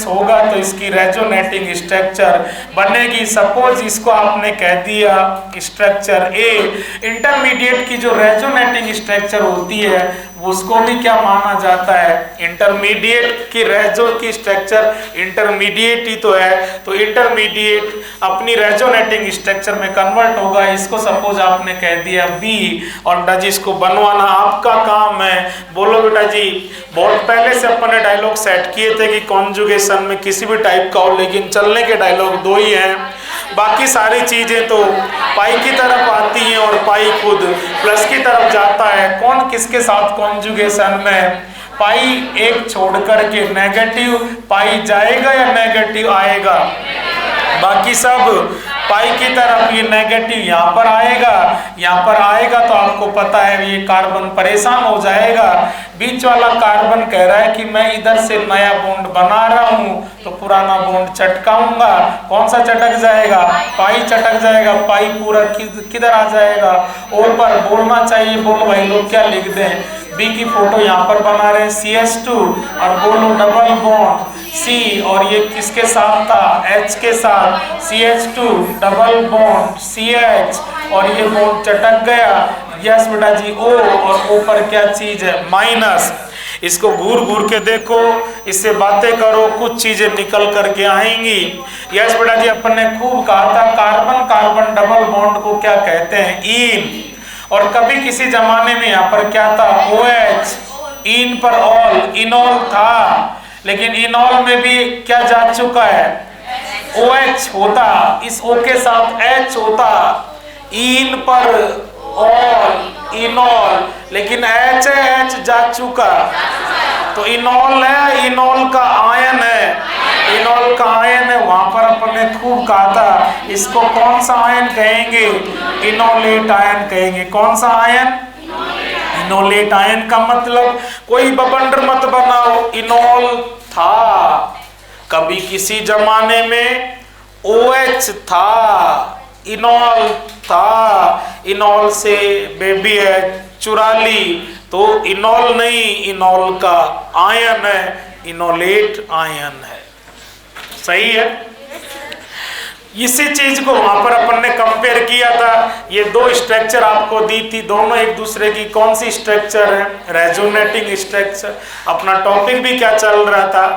होगा तो इसकी रेजोनेटिंग स्ट्रक्चर बनेगी। सपोज इसको आपने कह दिया स्ट्रक्चर ए। इंटरमीडिएट की जो रेजोनेटिंग स्ट्रक्चर होती है उसको भी क्या माना जाता है? इंटरमीडिएट की रेजो की स्ट्रक्चर इंटरमीडिएट ही तो है, तो इंटरमीडिएट अपनी रेजोनेटिंग स्ट्रक्चर में कन्वर्ट होगा। इसको सपोज आपने कह दिया बी और बेटा जी इसको बनवाना आपका काम है। बोलो बेटा जी, बहुत पहले से अपन ने डायलॉग सेट किए थे कि कॉन्जुगेशन में किसी भी टाइप का हो, लेकिन चलने के डायलॉग 2 ही हैं। बाकी सारी चीजें तो पाई की तरफ आती हैं और पाई खुद प्लस की तरफ जाता है। कौन किसके साथ कॉन्जुगेशन में? पाई एक छोड़ करके नेगेटिव पाई जाएगा या नेगेटिव आएगा? बाकी सब पाई की तरफ, ये नेगेटिव यहाँ पर आएगा तो आपको पता है ये कार्बन परेशान हो जाएगा। बीच वाला कार्बन कह रहा है कि मैं इधर से नया बॉन्ड बना रहा हूँ तो पुराना बॉन्ड चटकाऊंगा। कौन सा चटक जाएगा? पाई चटक जाएगा। पाई पूरा किधर आ जाएगा? और पर बोलना चाहिए। बोलो भाई लोग क्या लिख दें? बी की फोटो यहाँ पर बना रहे हैं CH2 और बोलो डबल बॉन्ड C, और ये किसके साथ था, H के साथ, CH2 डबल बॉन्ड CH, और ये बॉन्ड चटक गया, यस बेटा जी O, और O पर क्या चीज है, माइनस। इसको घूर घूर के देखो, इससे बातें करो, कुछ चीजें निकल करके आएंगी। यस बेटा जी, अपन ने खूब कहा था कार्बन कार्बन डबल बॉन्ड को क्या कहते हैं, इन। और कभी किसी जमाने में यहाँ पर क्या था, OH, इन पर ऑल, इनॉल था, लेकिन इनॉल में भी क्या जा चुका है, OH होता, इस O के साथ H होता, इन पर ऑल, इनॉल, लेकिन H जा चुका, तो इनॉल है, इनॉल का आयन है, इनॉल का आयन है। वहां पर अपन ने खूब कहा था, इसको कौन सा आयन कहेंगे, इनोलेट आयन कहेंगे। कौन सा आयन, इनोलेट आयन का मतलब कोई बबंडर मत बनाओ, इनॉल था, कभी किसी जमाने में OH था, इनॉल था, इनॉल से बेबी है चुरा ली, तो इनॉल नहीं, इनॉल का आयन है, इनोलेट आयन है। सही है। इसी चीज को वहां पर अपन ने कंपेयर किया था, ये दो स्ट्रक्चर आपको दी थी, दोनों एक दूसरे की कौन सी स्ट्रक्चर है, रेजोनेटिंग स्ट्रक्चर। अपना टॉपिक भी क्या चल रहा था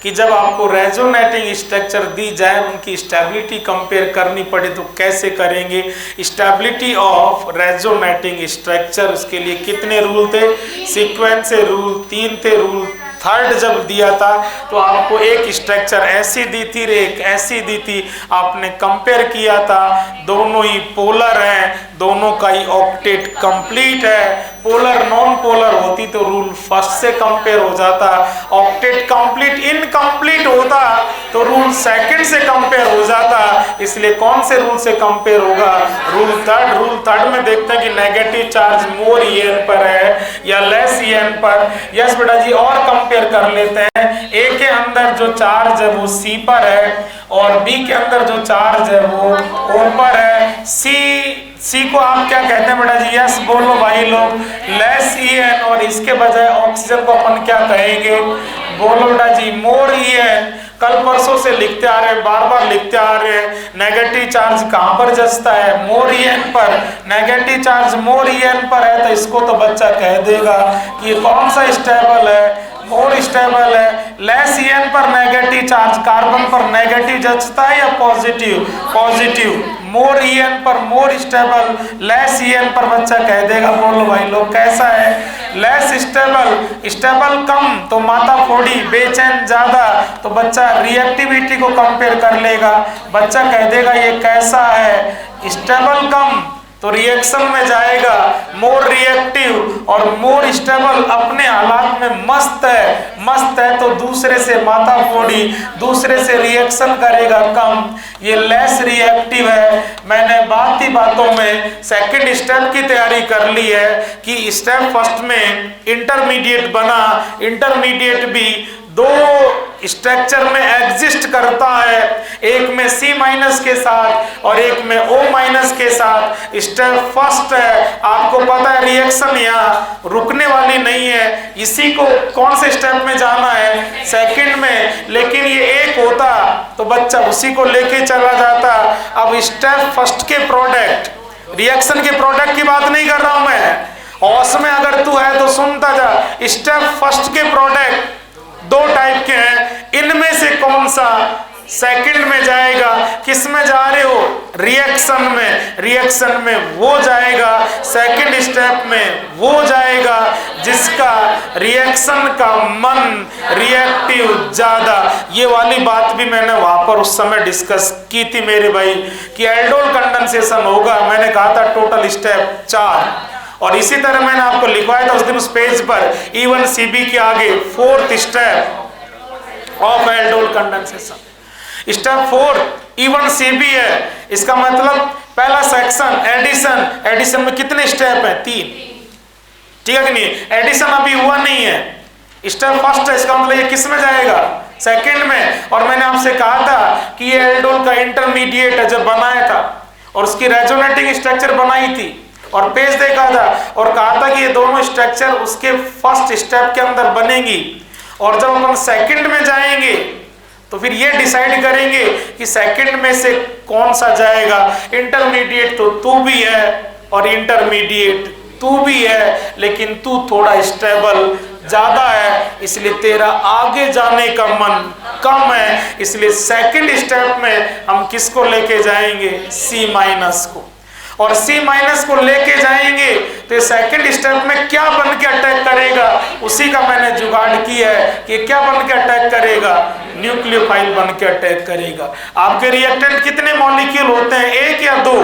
कि जब आपको रेजोनेटिंग स्ट्रक्चर दी जाए, उनकी स्टेबिलिटी कंपेयर करनी पड़े तो कैसे करेंगे। स्टेबिलिटी ऑफ रेजोनेटिंग स्ट्रक्चर, उसके लिए कितने रूल थे, सीक्वेंस से रूल 3 थे, रूल 3rd जब दिया था तो आपको एक स्ट्रक्चर ऐसी दी थी, एक ऐसी दी थी, आपने कंपेयर किया था, दोनों ही पोलर हैं, दोनों का ही ऑक्टेट कंप्लीट है। पोलर नॉन पोलर होती तो रूल 1st से कंपेयर हो जाता, ऑक्टेट कंप्लीट इनकम्प्लीट होता तो रूल 2nd से कंपेयर हो जाता। इसलिए कौन से रूल से कंपेयर होगा, रूल 3rd। रूल 3rd में देखते हैं कि नेगेटिव चार्ज मोर EN पर है या लेस EN पर। यस बेटा जी, और कंपेयर कर लेते हैं। A के अंदर जो चार्ज है वो C पर है, और B के अंदर जो चार्ज है वो O पर है। C को आप क्या कहते हैं बेटा जी, यस बोलो भाई लोग, लेस EN, और इसके बजाय ऑक्सीजन को अपन क्या कहेंगे, बोलो बेटा जी, मोर EN। कल परसों से लिखते आ रहे हैं, बार बार लिखते आ रहे हैं, नेगेटिव चार्ज कहां पर जचता है, मोर EN पर। नेगेटिव चार्ज मोर EN पर है तो इसको तो बच्चा कह देगा कि ये कौन सा स्टेबल है, मोर स्टेबल है। लेस EN पर नेगेटिव चार्ज कार्बन पर नेगेटिव जचता है या पॉजिटिव, पॉजिटिव। मोर EN पर मोर स्टेबल, लेस EN पर बच्चा कह देगा, बोलो भाई लोग कैसा है, लेस स्टेबल। स्टेबल कम तो माता फोड़ी, बेचैन ज्यादा तो बच्चा रिएक्टिविटी को कंपेयर कर लेगा, बच्चा कह देगा ये कैसा है, स्टेबल कम तो रिएक्शन में जाएगा, मोर रिएक्टिव और मोर स्टेबल अपने हालात में मस्त है तो दूसरे से माथा फोड़ी, दूसरे से रिएक्शन करेगा कम, ये लेस रिएक्टिव है। मैंने बात ही बातों में 2nd स्टेप की तैयारी कर ली है कि स्टेप 1st में इंटरमीडिएट बना, इंटरमीडिएट भी 2 स्ट्रक्चर में एग्जिस्ट करता है, एक में C- के साथ और एक में O- के साथ। स्टेप 1st है, आपको पता है रिएक्शन यहाँ रुकने वाली नहीं है, इसी को कौन से स्टेप में जाना है, 2nd में, लेकिन ये एक होता तो बच्चा उसी को लेके चला जाता। अब स्टेप 1st के प्रोडक्ट, रिएक्शन के प्रोडक्ट की बात नहीं कर रहा हूं मैं, औस में अगर तू है तो सुनता जा। स्टेप 1st के प्रोडक्ट 2 टाइप के हैं, इनमें से कौन सा 2nd में जाएगा, किस में जा रहे हो, रिएक्शन में। रिएक्शन में वो जाएगा, 2nd स्टेप में वो जाएगा जिसका रिएक्शन का मन रिएक्टिव ज्यादा। ये वाली बात भी मैंने वहां पर उस समय डिस्कस की थी मेरे भाई कि एल्डोल कंडेंसेशन होगा, मैंने कहा था टोटल स्टेप 4, और इसी तरह मैंने आपको लिखवाया था उस दिन उस पेज पर E1CB के आगे 4th step of aldol condensation. Step 4 E1CB है, इसका मतलब पहला सेक्शन एडिशन, एडिशन में कितने स्टेप हैं, 3, ठीक है कि नहीं, एडिशन अभी हुआ नहीं है, स्टेप 1st है, इसका मतलब ये किस में जाएगा, 2nd में। और मैंने आपसे कहा था कि ये एल्डोल का इंटरमीडिएट है, जब बनाया था और उसकी रेजोनेटिंग स्ट्रक्चर बनाई थी और पेज देखा था और कहा था कि ये दोनों स्ट्रक्चर उसके 1st स्टेप के अंदर बनेगी, और जब हम 2nd में जाएंगे तो फिर ये डिसाइड करेंगे कि सेकंड में से कौन सा जाएगा। इंटरमीडिएट तो तू भी है और इंटरमीडिएट तू भी है, लेकिन तू थोड़ा स्टेबल ज्यादा है, इसलिए तेरा आगे जाने का मन कम है, इसलिए सेकंड स्टेप में हम किसको लेके जाएंगे, C- को। और C- को लेके जाएंगे तो सेकंड स्टेप में क्या बन के अटैक करेगा, उसी का मैंने जुगाड़ किया है कि क्या बन के अटैक करेगा, न्यूक्लियोफाइल बन के अटैक करेगा। आपके रिएक्टेंट कितने मॉलिक्यूल होते हैं, एक या दो?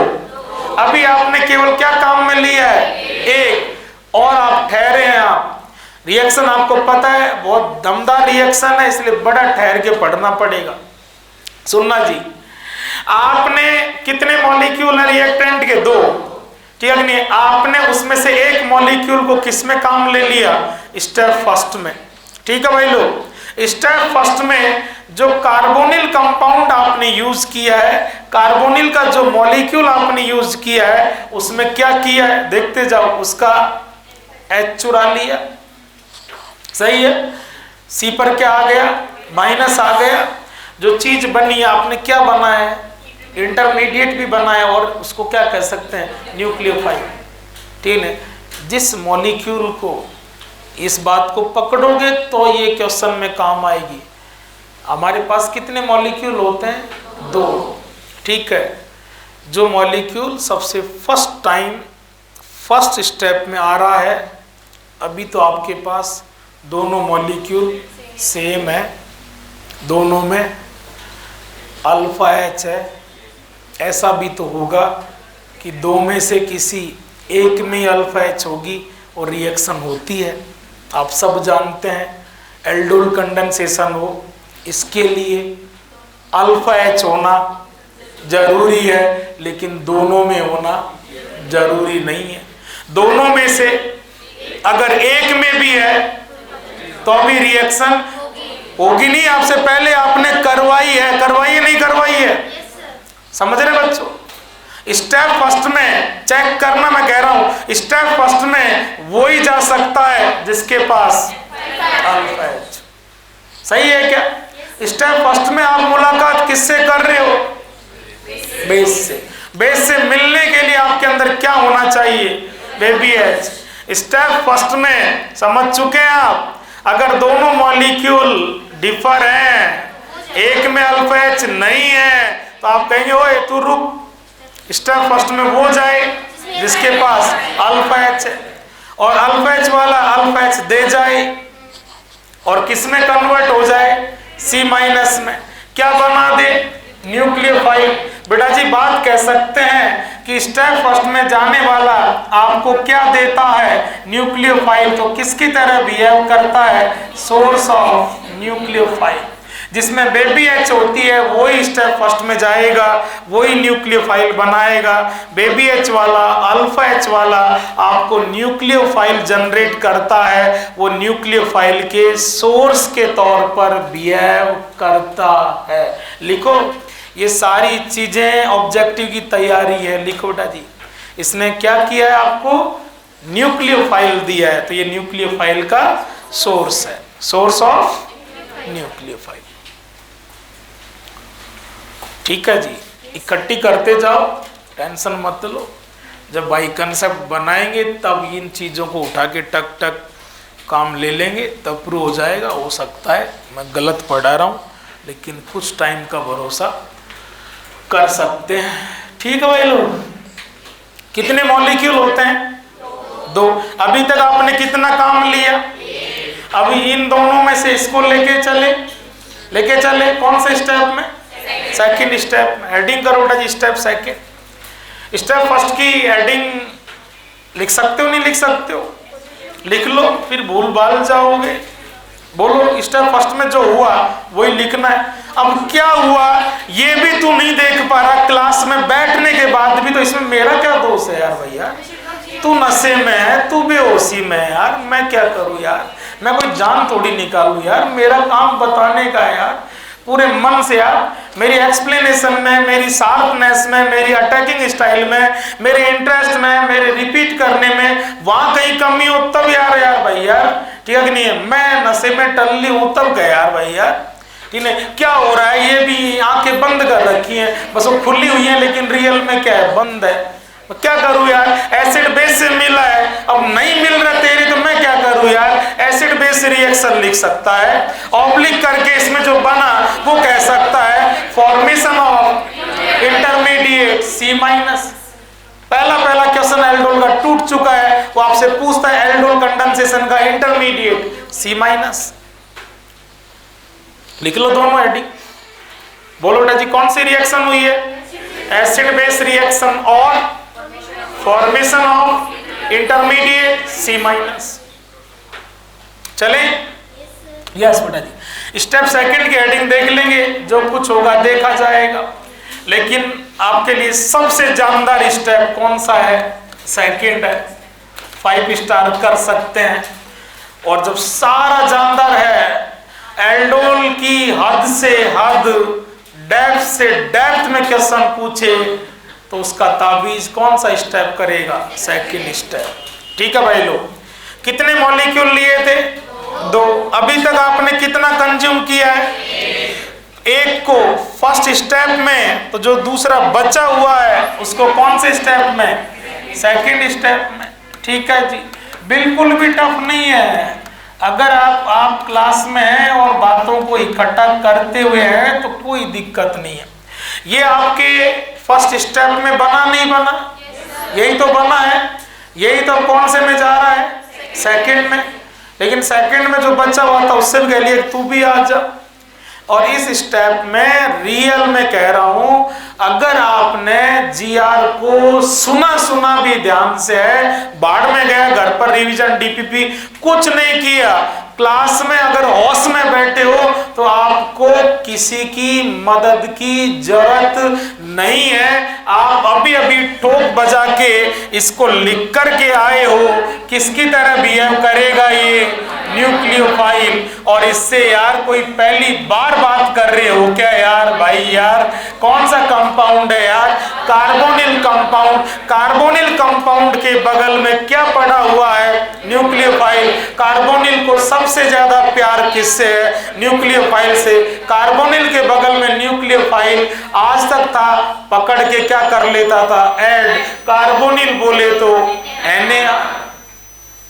अभी आपने केवल क्या काम में लिया है, एक, और आप ठहरे हैं। आप रिएक्शन आपको पता है बहुत दमदार रिएक्शन है, इसलिए बड़ा ठहर के पढ़ना पड़ेगा। सुनना जी, आपने कितने मॉलिक्यूल है रिएक्टेंट के, दो, ठीक है नहीं? आपने उसमें से एक मॉलिक्यूल को किस में काम ले लिया, स्टेप फर्स्ट में, ठीक है भाई लोग। स्टेप फर्स्ट में जो कार्बोनिल कंपाउंड आपने यूज किया है, कार्बोनिल का जो मॉलिक्यूल आपने यूज किया है, उसमें क्या किया है देखते जाओ, उसका H चुरा लिया, सही है। C पर क्या आ गया, माइनस आ गया। जो चीज बनी आपने क्या बनाया है, इंटरमीडिएट भी बनाया और उसको क्या कह सकते हैं, न्यूक्लियोफाइल, ठीक है। जिस मॉलिक्यूल को इस बात को पकड़ोगे तो ये क्वेश्चन में काम आएगी। हमारे पास कितने मॉलिक्यूल होते हैं, दो, ठीक है। जो मॉलिक्यूल सबसे फर्स्ट टाइम फर्स्ट स्टेप में आ रहा है, अभी तो आपके पास दोनों मॉलिक्यूल सेम है, दोनों में अल्फा H है। ऐसा भी तो होगा कि दो में से किसी एक में अल्फा H होगी और रिएक्शन होती है, आप सब जानते हैं। एल्डोल कंडेंसेशन हो, इसके लिए अल्फा H होना जरूरी है, लेकिन दोनों में होना जरूरी नहीं है। दोनों में से अगर एक में भी है तो अभी रिएक्शन होगी नहीं। आपसे पहले आपने करवाई है, करवाई नहीं करवाई है, समझ रहे बच्चों। स्टेप फर्स्ट में चेक करना, मैं कह रहा हूं स्टेप फर्स्ट में वो ही जा सकता है जिसके पास अल्फा H, सही है क्या। स्टेप फर्स्ट में आप मुलाकात किससे कर रहे हो, बेस से। बेस से मिलने के लिए आपके अंदर क्या होना चाहिए, बेबी H। स्टेप फर्स्ट में समझ चुके हैं आप, अगर दोनों मॉलिक्यूल डिफर हैं, एक में अल्फा H नहीं है, तो आप कहेंगे ओए तू रुक, स्टेप फर्स्ट में वो जाए जिसके पास अल्फा H है, और अल्फा H वाला अल्फा H दे जाए और किस में कन्वर्ट हो जाए, C- में। क्या बना दे, न्यूक्लियोफाइल। बेटा जी बात कह सकते हैं कि स्टेप फर्स्ट में जाने वाला आपको क्या देता है, न्यूक्लियोफाइल। तो किसकी तरह बिहेव करता है, सोर्स ऑफ न्यूक्लियोफाइल। जिसमें बेबी H होती है वही स्टेप फर्स्ट में जाएगा, वही न्यूक्लियोफाइल बनाएगा। बेबी H वाला अल्फा H वाला आपको न्यूक्लियोफाइल जनरेट करता है, वो न्यूक्लियोफाइल के सोर्स के तौर पर बिहेव करता है। लिखो, ये सारी चीजें ऑब्जेक्टिव की तैयारी है, लिखो बेटा जी। इसने क्या किया है, आपको न्यूक्लियोफाइल दिया है, तो ये न्यूक्लियोफाइल का सोर्स है, सोर्स ऑफ न्यूक्लियोफाइल। ठीक है जी, इकट्ठी करते जाओ, टेंशन मत लो। जब बाई कंसेप्ट बनाएंगे तब इन चीज़ों को उठा के टक टक काम ले लेंगे, तब प्रूव हो जाएगा। हो सकता है मैं गलत पढ़ा रहा हूँ, लेकिन कुछ टाइम का भरोसा कर सकते हैं। ठीक है भाई लोग, कितने मॉलिक्यूल होते हैं, दो। अभी तक आपने कितना काम लिया, अभी इन दोनों में से इसको लेके चले कौन से स्टेप में, सेकंड स्टेप में। हेडिंग करो बेटा जी, स्टेप सेकंड। स्टेप फर्स्ट की हेडिंग लिख सकते हो, नहीं लिख सकते हो, लिख लो, फिर भूल भाल जाओगे। बोलो स्टेप फर्स्ट में जो हुआ वही लिखना है। अब क्या हुआ ये भी तू नहीं देख पा रहा क्लास में बैठने के बाद भी, तो इसमें मेरा क्या दोष है यार भैया। तू नशे में है, तू बेहोशी में है यार, मैं क्या करूं यार, मैं कोई जान थोड़ी निकालूं यार, मेरा काम बताने का है यार, पूरे मन से यार। मेरी एक्सप्लेनेशन में, मेरी शार्पनेस में, मेरी अटैकिंग स्टाइल में, मेरे इंटरेस्ट में, मेरे रिपीट करने में वहां कहीं कमी हो तब यार भाई यार, ठीक है कि नहीं है। मैं नशे में टल्ली हूं तब गया यार भाई यार, ठीक है। क्या हो रहा है, ये भी आंखें बंद कर रखी हैं, बस वो खुली हुई हैं लेकिन रियल में क्या है, बंद है। क्या करूं यार, एसिड बेस से मिला है, अब नहीं मिल रहा तेरे तो मैं क्या करूं यार। एसिड बेस रिएक्शन लिख सकता है, ऑब्लिक करके इसमें जो बना वो कह सकता है फॉर्मेशन ऑफ इंटरमीडिएट C-। पहला क्वेश्चन एल्डोल का टूट चुका है, वो आपसे पूछता है एल्डोल कंडेंसेशन का इंटरमीडिएट C-। लिख लो दोनों हेडिंग। बोलो बेटा जी कौन सी रिएक्शन हुई है, एसिड बेस रिएक्शन और फॉर्मेशन ऑफ इंटरमीडिएट C-। चले, यस बेटा जी। स्टेप सेकंड की हेडिंग देख लेंगे, जो कुछ होगा देखा जाएगा, लेकिन आपके लिए सबसे जानदार स्टेप कौन सा है, सेकंड है। 5 स्टार कर सकते हैं। और जब सारा जानदार है, एल्डोल की हद से हद, डेप्थ से डेप्थ में क्वेश्चन पूछे तो उसका ताबीज कौन सा स्टेप करेगा, सेकंड स्टेप। ठीक है भाई लोग, कितने मॉलिक्यूल लिए थे, 2। अभी तक आपने कितना कंज्यूम किया है, 1 को फर्स्ट स्टेप में, तो जो दूसरा बचा हुआ है उसको कौन से स्टेप में, सेकंड स्टेप में। ठीक है जी, बिल्कुल भी टफ नहीं है। अगर आप क्लास में हैं और बातों को इकट्ठा करते हुए हैं तो कोई दिक्कत नहीं है। ये आपके फर्स्ट स्टेप में बना नहीं बना, यही तो बना है, यही तो कौन से में जा रहा है, सेकंड में। लेकिन सेकंड में जो बचा हुआ था उससे भी कह लिया तू भी आ जा। और इस स्टेप में रियल में कह रहा हूं, अगर आपने GR को सुना भी ध्यान से है, बाढ़ में गया, घर पर रिवीजन DPP कुछ नहीं किया, क्लास में अगर होश में बैठे हो तो आपको किसी की मदद की जरूरत नहीं है। आप अभी अभी ठोक बजा के इसको लिख कर के आए हो, किसकी तरह बिहेव करेगा ये, न्यूक्लियोफाइल। और इससे यार कोई पहली बार बात कर रहे हो क्या यार, भाई यार कौन सा कंपाउंड है यार, कार्बोनिल कंपाउंड। कार्बोनिल कंपाउंड के बगल में क्या पड़ा हुआ है, न्यूक्लियोफाइल। कार्बोनिल को सबसे ज्यादा प्यार किससे है, न्यूक्लियोफाइल से। कार्बोनिल के बगल में न्यूक्लियोफाइल आज तक था, पकड़ के क्या कर लेता था, ऐड। कार्बोनिल बोले तो Na,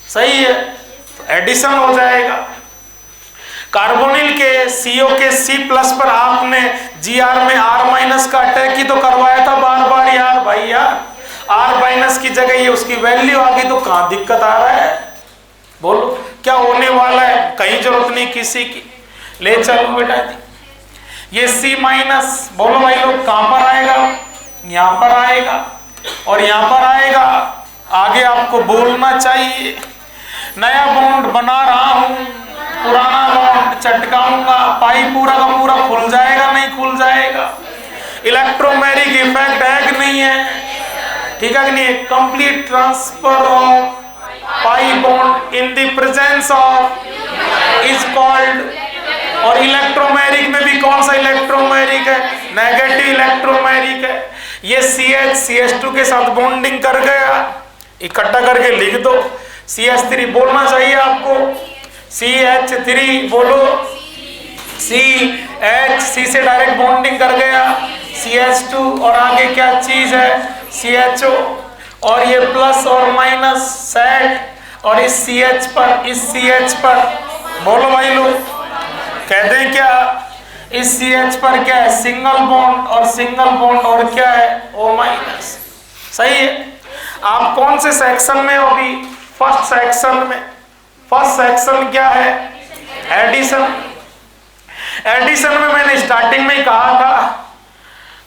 सही है, तो एडिशन हो जाएगा। कार्बोनिल के CO के C+ पर आपने Gr में R- का अटैक ही तो करवाया था बार बार यार, भाई यार R- की जगह ये उसकी वैल्यू आ गई, तो कहां दिक्कत आ रहा है, बोलो क्या होने वाला है, कहीं जरूरत नहीं किसी की। ले चलो बेटा जी, ये C-, बोलो भाई लोग कहां पर आएगा, यहां पर आएगा और यहां पर आएगा। आगे आपको बोलना चाहिए, नया बॉन्ड बना रहा हूं, पुराना बॉन्ड चटकाऊंगा, पाई पूरा का पूरा खुल जाएगा, नहीं खुल जाएगा। इलेक्ट्रोमैरिक इफेक्ट है कि नहीं है, ठीक है कि नहीं। Complete transfer of pi bond in the presence of is called. और इलेक्ट्रोमैरिक में भी कौन सा इलेक्ट्रोमैरिक है, नेगेटिव इलेक्ट्रोमैरिक है। ये CH2 के साथ बॉन्डिंग कर गया, इकट्ठा करके लिख दो, CH3 बोलना चाहिए आपको, CH3 बोलो, C से डायरेक्ट बॉन्डिंग कर गया, CH2 और आगे क्या चीज है, CHO। और ये प्लस और माइनस सेट, और इस CH पर बोलो भाई लोग, कहते हैं क्या, इस CH पर क्या है, सिंगल बॉन्ड, और सिंगल बॉन्ड और क्या है, O-। सही है। आप कौन से सेक्शन में हो अभी, फर्स्ट सेक्शन में। फर्स्ट सेक्शन क्या है, एडिशन। एडिशन में मैंने स्टार्टिंग में कहा था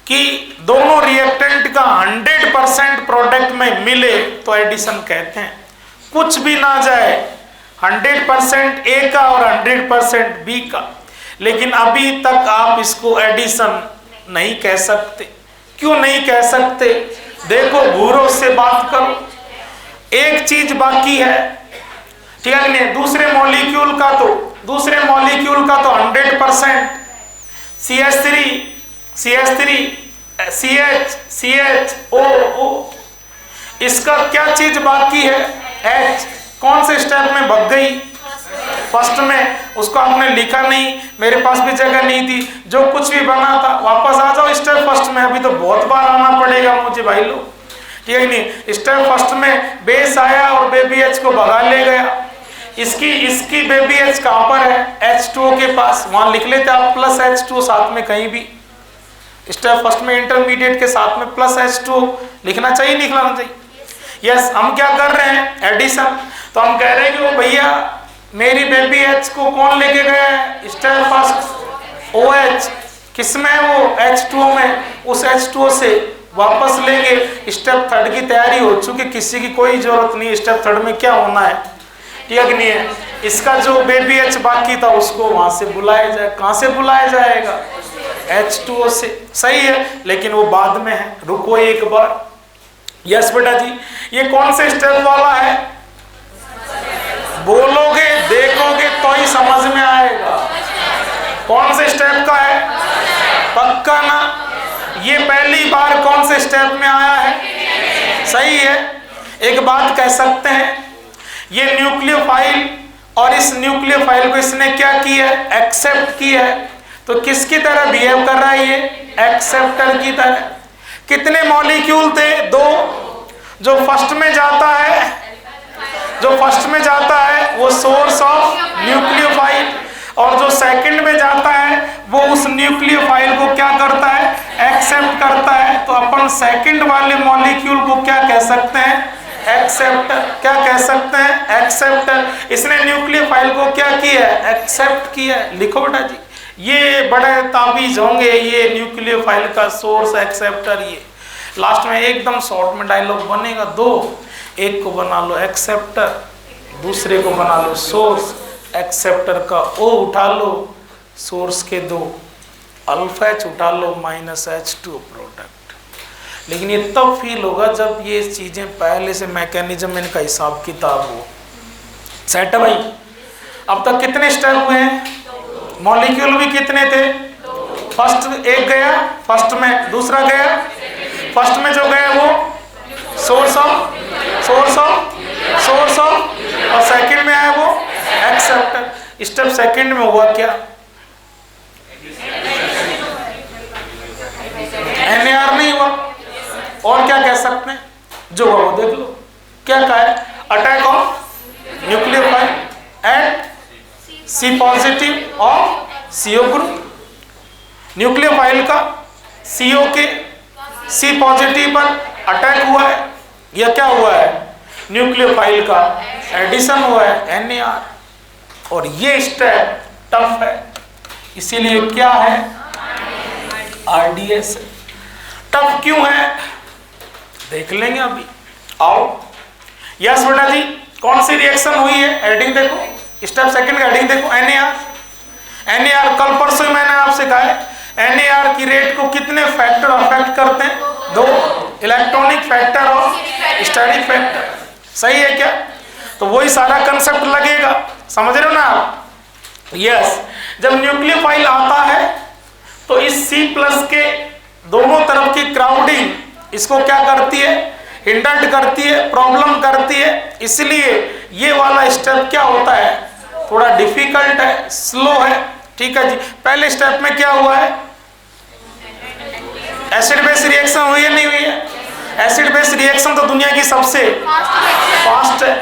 कि दोनों रिएक्टेंट का 100% प्रोडक्ट में मिले तो एडिशन कहते हैं। कुछ भी ना जाए, 100% A का और 100% B का, लेकिन अभी तक आप इसको एडिशन नहीं कह सकते। क्यों नहीं कह सकते, देखो भूरों से बात करो, एक चीज बाकी है, ठीक है नहीं, दूसरे मॉलिक्यूल का तो 100% CH3 CHO। इसका क्या चीज बाकी है, H। कौन से स्टेप में भग गई, फर्स्ट में, उसको आपने लिखा नहीं, मेरे पास भी जगह नहीं थी, जो कुछ भी बना था वापस आ जाओ स्टेप फर्स्ट में। अभी तो बहुत बार आना पड़ेगा मुझे भाई लोग, ठीक है नहीं। स्टेप फर्स्ट में बेस आया और बेबी एच को भगा ले गया। इसकी बेबी एच कहाँ पर है? H2O के पास, वहां लिख लेते आप प्लस H2O साथ में कहीं भी। स्टेप फर्स्ट में इंटरमीडिएट के साथ में प्लस H2O लिखना चाहिए, नहीं लिखना चाहिए? यस, हम क्या कर रहे हैं? एडिशन। तो हम कह रहे हैं कि वो भैया मेरी बेबी एच को कौन लेके गया है? स्टेप फर्स्ट OH किसमें है? वो H2O में। उस H2O से वापस लेंगे। स्टेप थर्ड की तैयारी हो चुकी, किसी की कोई जरूरत नहीं। स्टेप थर्ड में क्या होना है, ठीक है कि नहीं है? इसका जो बेबी एच बाकी था उसको वहां से बुलाया जाए। कहां से बुलाया जाएगा? H2O से। सही है, लेकिन वो बाद में है, रुको एक बार। यस बेटा जी, ये कौन से स्टेप वाला है? बोलोगे देखोगे तो ही समझ में आएगा। कौन से स्टेप का है? पक्का ना? ये पहली बार कौन से स्टेप में आया है? सही है। एक बात कह सकते हैं, ये न्यूक्लियोफाइल और इस न्यूक्लियोफाइल को इसने क्या किया है? एक्सेप्ट किया है। तो किसकी तरह बिहेव कर रहा है ये? एक्सेप्टर की तरह। कितने मॉलिक्यूल थे? 2। जो फर्स्ट में जाता है वो सोर्स ऑफ न्यूक्लियोफाइल, और जो सेकंड में जाता है वो उस न्यूक्लियोफाइल को क्या करता है? एक्सेप्ट करता है। तो अपन सेकंड वाले मॉलिक्यूल को क्या कह सकते हैं? एक्सेप्टर। क्या कह सकते हैं? एक्सेप्टर। इसने न्यूक्लियोफाइल को क्या किया है? एक्सेप्ट किया है। लिखो बेटा जी, ये बड़े ताबीज होंगे, ये न्यूक्लियोफाइल का सोर्स, एक्सेप्टर। ये लास्ट में एकदम शॉर्ट में डायलॉग बनेगा 2। एक को बना लो एक्सेप्टर, दूसरे को बना लो सोर्स। एक्सेप्टर का O उठा लो, सोर्स के 2 अल्फा H उठा लो, माइनस H2O प्रोडक्ट। लेकिन ये तब फील होगा जब ये चीजें पहले से मैकेनिज्म इनका हिसाब किताब हो। सेट है भाई? अब तक कितने स्टेप हुए हैं? मॉलिक्यूल भी कितने थे? फर्स्ट एक गया फर्स्ट में, दूसरा गया फर्स्ट में, जो गया वो सोर्स ऑफ, और सेकंड में आया वो एक्सेप्टर। स्टेप सेकंड में हुआ क्या? NAR नहीं हुआ। और क्या कह सकते हैं? जो हुआ वो देख लो। क्या कहा है? Attack of nucleophile at C positive of CO group. Nucleophile का CO के C पॉजिटिव पर अटैक हुआ है, या क्या हुआ है? न्यूक्लियोफाइल का एडिशन हुआ है, NAR। और ये स्टेप टफ है, इसीलिए क्या है? RDS। टफ क्यों है देख लेंगे अभी। आओ, यस बेटा जी, कौन सी रिएक्शन हुई है? हेडिंग देखो, स्टेप सेकंड का हेडिंग देखो, NAR। कल परसों मैंने आपसे कहा है NAR की रेट को कितने फैक्टर अफेक्ट करते हैं? 2, इलेक्ट्रॉनिक फैक्टर और स्टैटिक फैक्टर। सही है क्या? तो वही सारा कंसेप्ट लगेगा, समझ रहे हो ना आप? यस। जब न्यूक्लियोफाइल आता है तो इस C+ के दोनों तरफ की क्राउडिंग इसको क्या करती है? हिंडर्ड करती है, प्रॉब्लम करती है। इसलिए ये वाला स्टेप क्या होता है? थोड़ा डिफिकल्ट है, स्लो है, ठीक है जी। पहले स्टेप में क्या हुआ है? एसिड बेस रिएक्शन हुई है, नहीं हुई है? एसिड बेस रिएक्शन तो दुनिया की सबसे फास्ट है।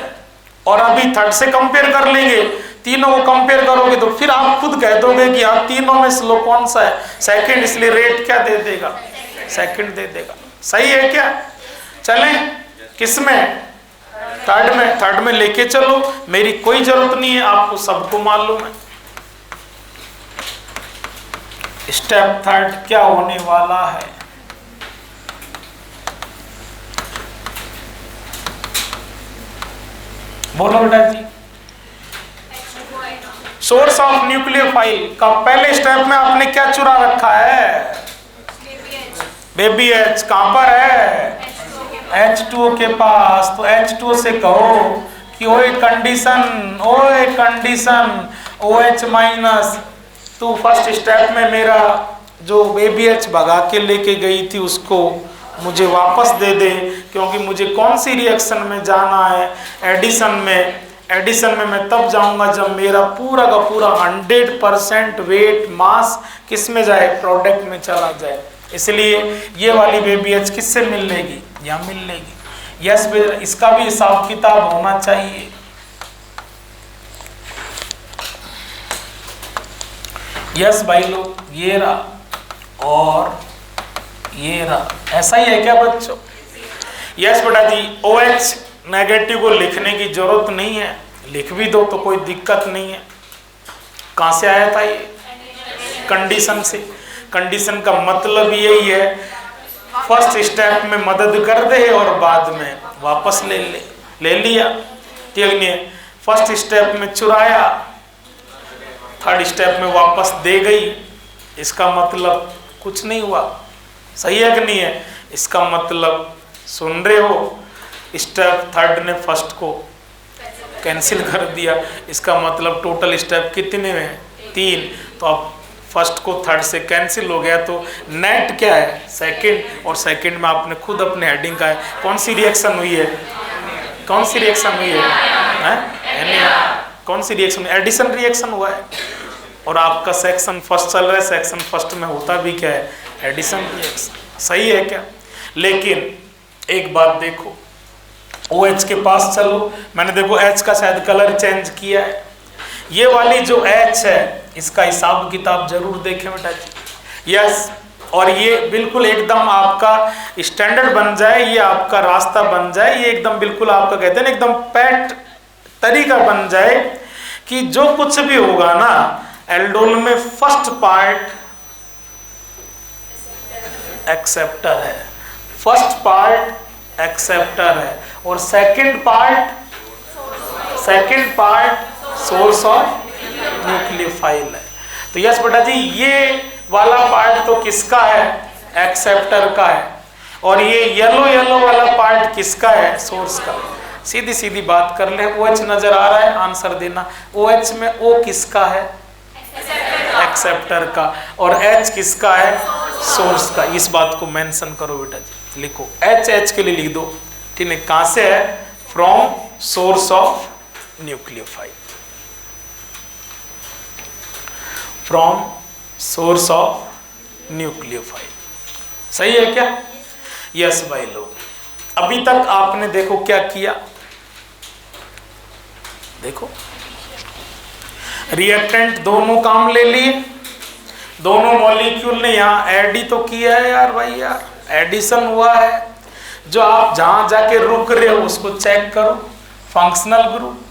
और अभी थर्ड से कंपेयर कर लेंगे, तीनों को कंपेयर करोगे तो फिर आप खुद कह दोगे कि आप तीनों में स्लो कौन सा है? सेकंड। इसलिए रेट क्या दे देगा? सेकंड दे देगा। सही है क्या? चलें किसमें? थर्ड में। थर्ड में लेके चलो, मेरी कोई जरूरत नहीं है, आपको सबको मालूम है। स्टेप थर्ड क्या होने वाला है? बोलो बेटा जी। सोर्स ऑफ न्यूक्लियोफाइल का पहले स्टेप में आपने क्या चुरा रखा है? Baby H. कहां पर है? H2O के पास। तो H2O से कहो कि ओए कंडीशन OH माइनस, तू फर्स्ट स्टेप में मेरा जो बेबी एच भगा के लेके गई थी उसको मुझे वापस दे दे, क्योंकि मुझे कौन सी रिएक्शन में जाना है? एडिशन में। एडिशन में मैं तब जाऊंगा जब मेरा पूरा का पूरा 100% वेट मास किस में जाए, प्रोडक्ट में चला जाए। इसलिए ये वाली VBH किससे मिल लेगी, यहाँ मिल लेगी। यस, इसका भी हिसाब किताब होना चाहिए। यस भाई लोग, ये रहा और ये रहा, ऐसा ही है क्या बच्चों? यस बेटा जी, OH नेगेटिव को लिखने की जरूरत नहीं है, लिख भी दो तो कोई दिक्कत नहीं है। कहाँ से आया था ये? कंडीशन से। कंडीशन का मतलब यही है, फर्स्ट स्टेप में मदद कर दे और बाद में वापस ले लिया, ठीक नहीं है? फर्स्ट स्टेप में चुराया, थर्ड स्टेप में वापस दे गई, इसका मतलब कुछ नहीं हुआ। सही है कि नहीं है? इसका मतलब सुन रहे हो, स्टेप थर्ड ने फर्स्ट को कैंसिल कर दिया, इसका मतलब टोटल स्टेप कितने में? 3। तो अब फर्स्ट को थर्ड से कैंसिल हो गया, तो नेट क्या है? सेकंड। और सेकंड में आपने खुद अपने हेडिंग का है, कौन सी रिएक्शन हुई है? कौन सी रिएक्शन हुई है? कौन सी रिएक्शन? एडिशन रिएक्शन हुआ है। और आपका सेक्शन फर्स्ट चल रहा है, सेक्शन फर्स्ट में होता भी क्या है? Addition reaction. सही है क्या? लेकिन एक बात देखो, OH के पास चलो, मैंने देखो H का शायद कलर चेंज किया है, ये वाली जो H है इसका हिसाब किताब जरूर देखें बेटा जी। यस, और ये बिल्कुल एकदम आपका स्टैंडर्ड बन जाए, ये आपका रास्ता बन जाए, ये एकदम बिल्कुल आपका कहते हैं ना एकदम पैट तरीका बन जाए कि जो कुछ भी होगा ना एल्डोल में, फर्स्ट पार्ट एक्सेप्टर है, फर्स्ट पार्ट एक्सेप्टर है और second part source of nucleophile है। तो यस बेटा जी, ये वाला पार्ट तो किसका है? एक्सेप्टर का है। और ये येलो वाला पार्ट किसका है? सोर्स का। सीधी सीधी बात कर ले, OH नजर आ रहा है, आंसर देना। OH में O किसका है? एक्सेप्टर का। और H किसका है? सोर्स का। इस बात को मेंशन करो बेटा जी, लिखो H के लिए लिख दो, ठीक है? कहां से है? From source of nucleophile, from source of nucleophile. सही है क्या? यस भाई लोग, अभी तक आपने देखो क्या किया, देखो रिएक्टेंट दोनों काम ले लिए, दोनों मॉलिक्यूल ने यहाँ ऐड ही तो किया है यार भाई, यार एडिशन हुआ है। जो आप जहां जाके रुक रहे हो उसको चेक करो, फंक्शनल ग्रुप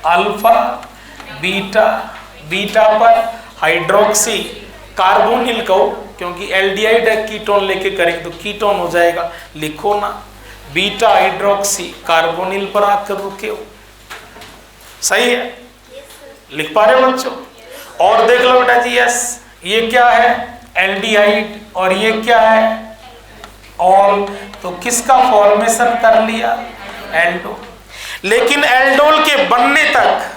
अल्फा बीटा पर हाइड्रोक्सी कार्बोनिल कहो, क्योंकि एल्डिहाइड है, कीटोन लेके करेंगे तो कीटोन हो जाएगा, लिखो ना बीटा हाइड्रोक्सी कार्बोनिल पर आकर रुके हो। सही है? लिख पा रहे हो बच्चों? और देख लो बेटा जी, यस ये क्या है? एल्डिहाइड। और ये क्या है? ऑल। तो किसका फॉर्मेशन कर लिया? एल्डोल। लेकिन एल्डोल के बनने तक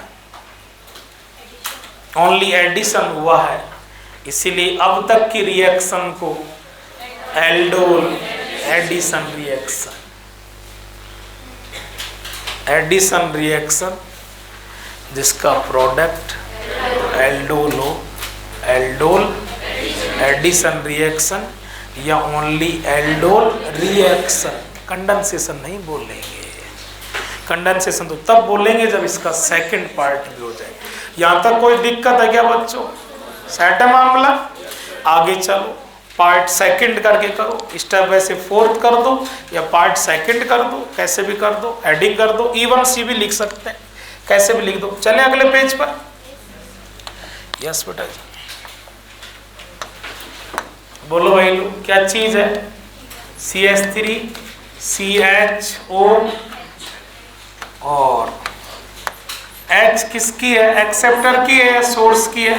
ओनली एडिशन हुआ है, इसीलिए अब तक की रिएक्शन को एल्डोल एडिशन रिएक्शन जिसका प्रोडक्ट एल्डोल हो, एल्डोल एडिशन रिएक्शन या ओनली एल्डोल रिएक्शन। कंडेंसेशन नहीं बोलेंगे, कंडेंसेशन तो तब बोलेंगे जब इसका सेकंड पार्ट भी हो जाए। यहां तक कोई दिक्कत है क्या बच्चों? सेट है मामला? आगे चलो, पार्ट सेकंड करके करो, स्टेप वैसे फोर्थ कर दो या पार्ट सेकंड कर दो, कैसे भी कर दो, हेडिंग कर दो, E1C भी लिख सकते हैं, कैसे भी लिख दो। चले अगले पेज पर। यस बेटा जी, बोलो भाई लोग, क्या चीज है? CH3 CHO और H किसकी है? एक्सेप्टर की है या सोर्स की है?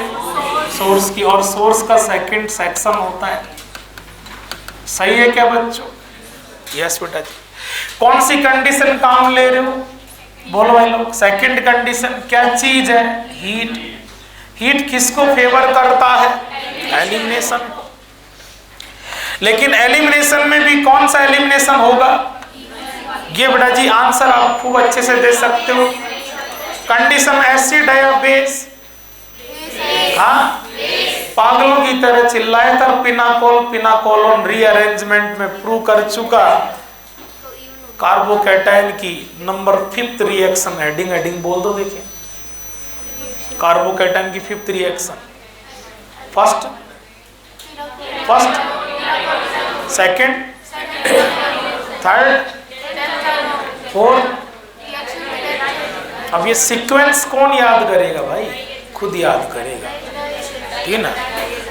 सोर्स की। और सोर्स का सेकंड सेक्शन होता है। सही है क्या बच्चों? यस बेटा जी। कौन सी कंडीशन काम ले रहे हो? बोलो भाई लोग, सेकंड कंडीशन क्या चीज है? हीट। हीट किसको फेवर करता है? एलिमिनेशन को। लेकिन एलिमिनेशन में भी कौन सा एलिमिनेशन होगा? ये बेटा जी आंसर आप खूब अच्छे से दे सकते हो। कंडीशन एसिड है या बेस? हाँ, पागलों की तरह चिल्लाए तर पिनाकोलोन रीअरेंजमेंट में प्रूव कर चुका। कार्बोकैटायन की नंबर 5th रिएक्शन, हेडिंग बोल दो देखिए। कार्बोकैटायन की 5th reaction, first, second, third, fourth. अब ये सीक्वेंस कौन याद करेगा भाई? खुद याद करेगा, ठीक है ना।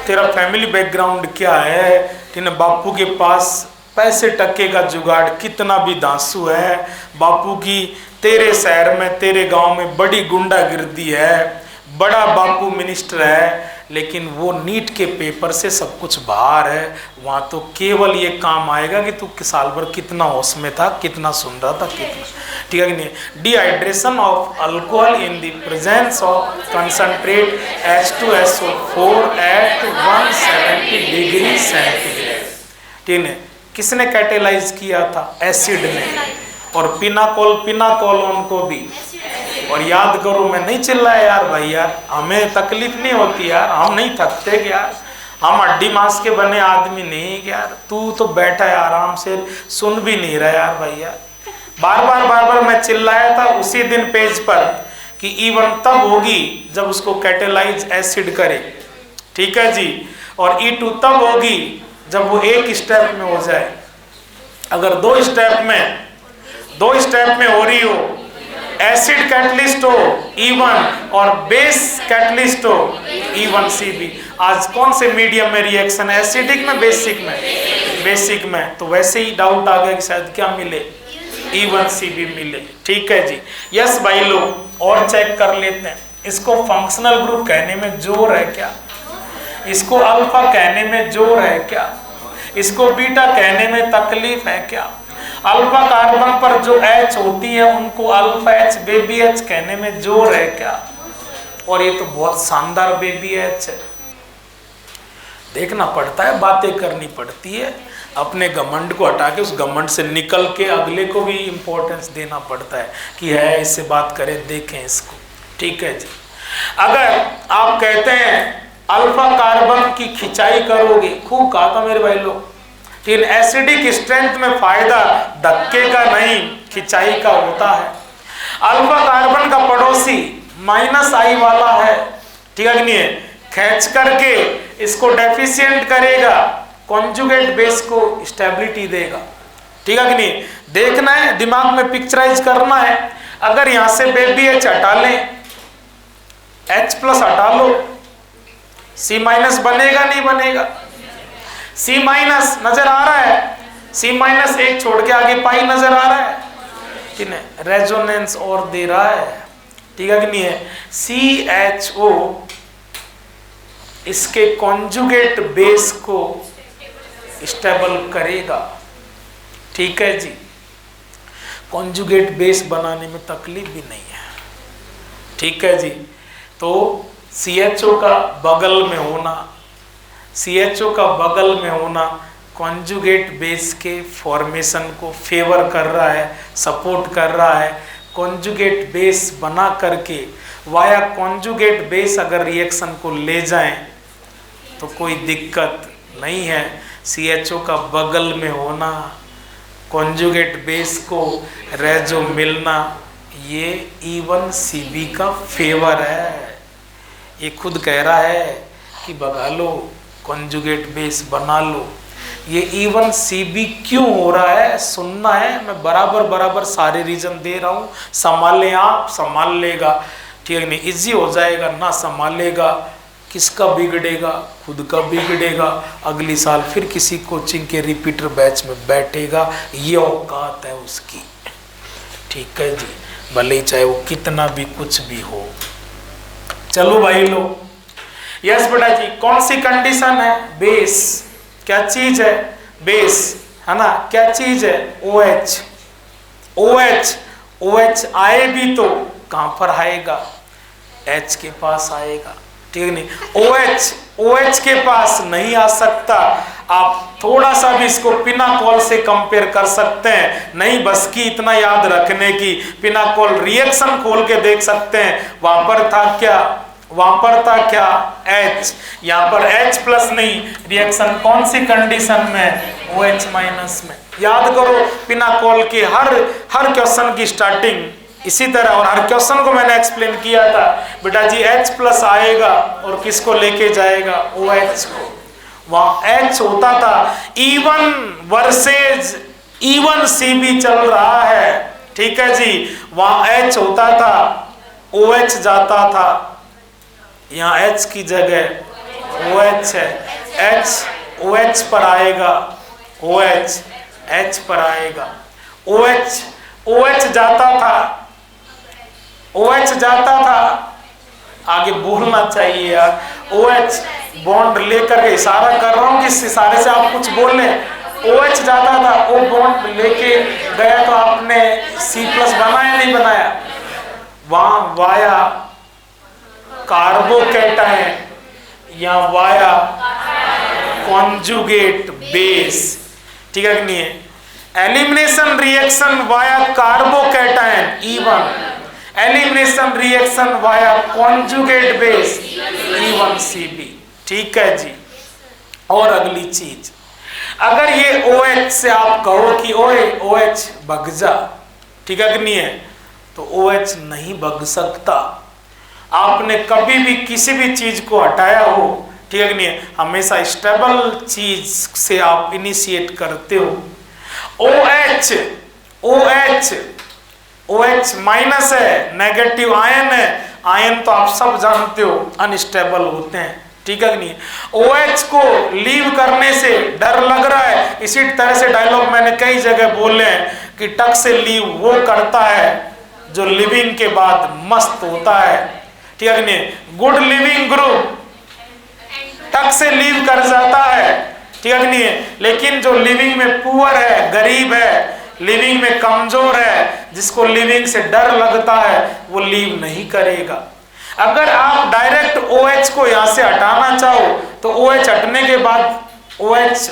तेरा फैमिली बैकग्राउंड क्या है, ठीक है। बापू के पास पैसे टके का जुगाड़ कितना भी दांसू है, बापू की तेरे शहर में तेरे गांव में बड़ी गुंडागिर्दी है, बड़ा बापू मिनिस्टर है, लेकिन वो नीट के पेपर से सब कुछ बाहर है। वहाँ तो केवल ये काम आएगा कि तू साल भर कितना होश में था, कितना सुन रहा था, कितना, ठीक है कि नहीं। Dehydration of alcohol in the presence of concentrate H2SO4 एट 170 डिग्री सेंटीग्रेड, ठीक है। किसने कैटेलाइज किया था? एसिड ने। और पिनाकोलोन को भी। और याद करो, मैं नहीं चिल्लाया यार भाई, यार हमें तकलीफ नहीं होती यार, हम नहीं थकते यार, हम हड्डी मांस के बने आदमी नहीं यार। तू तो बैठा है आराम से, सुन भी नहीं रहा यार भाई यार। बार बार मैं चिल्लाया था उसी दिन पेज पर कि E1 तब होगी जब उसको कैटेलाइज एसिड करे, ठीक है जी। और E2 तब होगी जब वो एक स्टेप में हो जाए। अगर दो स्टेप में हो रही हो, एसिड कैटलिस्ट हो E1 और बेस कैटलिस्ट हो E1CB। आज कौन से मीडियम में रिएक्शन है, एसिडिक में, बेसिक में। तो वैसे ही डाउट आ गया कि शायद क्या मिले, E1CB मिले, ठीक है जी। यस भाई लोग, और चेक कर लेते हैं। इसको फंक्शनल ग्रुप कहने में जोर है क्या? इसको अल्फा कहने में जोर है क्या? इसको बीटा कहने में तकलीफ है क्या? अल्फा कार्बन पर जो H होती है उनको अल्फा H बेबी H कहने में जोर है क्या? और ये तो बहुत शानदार बेबी H है। देखना पड़ता है, बातें करनी पड़ती है, अपने घमंड को हटा के उस घमंड से निकल के अगले को भी इम्पोर्टेंस देना पड़ता है कि है, इससे बात करें, देखें इसको, ठीक है जी। अगर आप कहते हैं अल्फा कार्बन की खिंचाई करोगे, खूब कहा था मेरे भाई लोग, लेकिन एसिडिक स्ट्रेंथ में फायदा धक्के का नहीं, खिंचाई का होता है। अल्फा कार्बन का पड़ोसी -I वाला है, ठीक है कि नहीं है, खींच करके इसको डेफिशिएंट करेगा, कॉन्जुगेट बेस को स्टेबिलिटी देगा, ठीक है कि नहीं। देखना है, दिमाग में पिक्चराइज करना है। अगर यहां से बेबी H हटा लें, H+ हटा लो, C- बनेगा नहीं बनेगा? C- नजर आ रहा है, C- एक छोड़ के आगे पाई नजर आ रहा है, ठीक है, रेजोनेंस और दे रहा है, ठीक है कि नहीं है। CHO इसके कॉन्जुगेट बेस को स्टेबल करेगा, ठीक है जी। कॉन्जुगेट बेस बनाने में तकलीफ भी नहीं है, ठीक है जी। तो CHO का बगल में होना कॉन्जुगेट बेस के फॉर्मेशन को फेवर कर रहा है, सपोर्ट कर रहा है। कॉन्जुगेट बेस बना करके वाया कॉन्जुगेट बेस अगर रिएक्शन को ले जाएं तो कोई दिक्कत नहीं है। CHO का बगल में होना, कॉन्जुगेट बेस को रेजो मिलना, ये E1CB का फेवर है। ये खुद कह रहा है कि भगा लो, कॉन्जुगेट बेस बना लो। ये E1CB क्यों हो रहा है, सुनना है। मैं बराबर सारे रीजन दे रहा हूँ, संभालें आप, संभाल लेगा, ठीक है नहीं, इजी हो जाएगा। ना संभालेगा किसका बिगड़ेगा, खुद का बिगड़ेगा। अगली साल फिर किसी कोचिंग के रिपीटर बैच में बैठेगा, ये औकात है उसकी, ठीक है जी, भले ही चाहे वो कितना भी कुछ भी हो। चलो भाई लो, यस बेटा जी। कौन सी कंडीशन है? बेस। क्या चीज है? बेस, है ना। क्या चीज है? OH आए भी तो कहां पर आएगा? H के पास आएगा, ठीक नहीं। OH के पास नहीं आ सकता। आप थोड़ा सा भी इसको पिनाकोल से कंपेयर कर सकते हैं, नहीं बस की इतना याद रखने की, पिनाकोल रिएक्शन खोल के देख सकते हैं। वहां पर था क्या H, यहाँ पर H प्लस नहीं, रिएक्शन कौन सी कंडीशन में, OH माइनस में। याद करो पिनाकोल के हर क्वेश्चन की स्टार्टिंग इसी तरह, और हर क्वेश्चन को मैंने एक्सप्लेन किया था बेटा जी H प्लस आएगा और किसको लेके जाएगा, OH को। वहां H होता था E1 वर्सेज E1 CB चल रहा है, ठीक है जी, वहां H होता था, OH जाता था, यहाँ H की जगह OH है, H OH पर आएगा, OH H पर आएगा, OH जाता था, आगे बोलना चाहिए यार, OH बॉन्ड लेकर के, इशारा कर रहा हूं कि इस इशारे से आप कुछ बोल लें, OH जाता था, O बॉन्ड लेके गया तो आपने C प्लस बनाया नहीं बनाया, वहां वाया कार्बोकैटायन या वाया कॉन्जुगेट बेस, ठीक है कि नहीं है, elimination reaction via carbocation E1, elimination reaction via conjugate base E1CB, ठीक है जी। और अगली चीज, अगर ये OH से आप कहो कि ओए OH भग जा, ठीक है कि नहीं है, तो OH नहीं भग सकता। आपने कभी भी किसी भी चीज को हटाया हो, ठीक है कि नहीं है, हमेशा स्टेबल चीज से आप इनिशिएट करते हो। OH माइनस है, नेगेटिव आयन है, आयन तो आप सब जानते हो अनस्टेबल होते हैं, ठीक है कि नहीं। OH को लीव करने से डर लग रहा है, इसी तरह से डायलॉग मैंने कई जगह बोले हैं कि टक से लीव वो करता है जो लिविंग के बाद मस्त होता है, ठीक है कि नहीं। गुड लिविंग ग्रुप टक से लीव कर जाता है, ठीक है कि नहीं, लेकिन जो लिविंग में पुअर है, गरीब है, लिविंग में कमजोर है, जिसको लिविंग से डर लगता है, वो लीव नहीं करेगा। अगर आप डायरेक्ट OH को यहां से हटाना चाहो तो OH हटने के बाद OH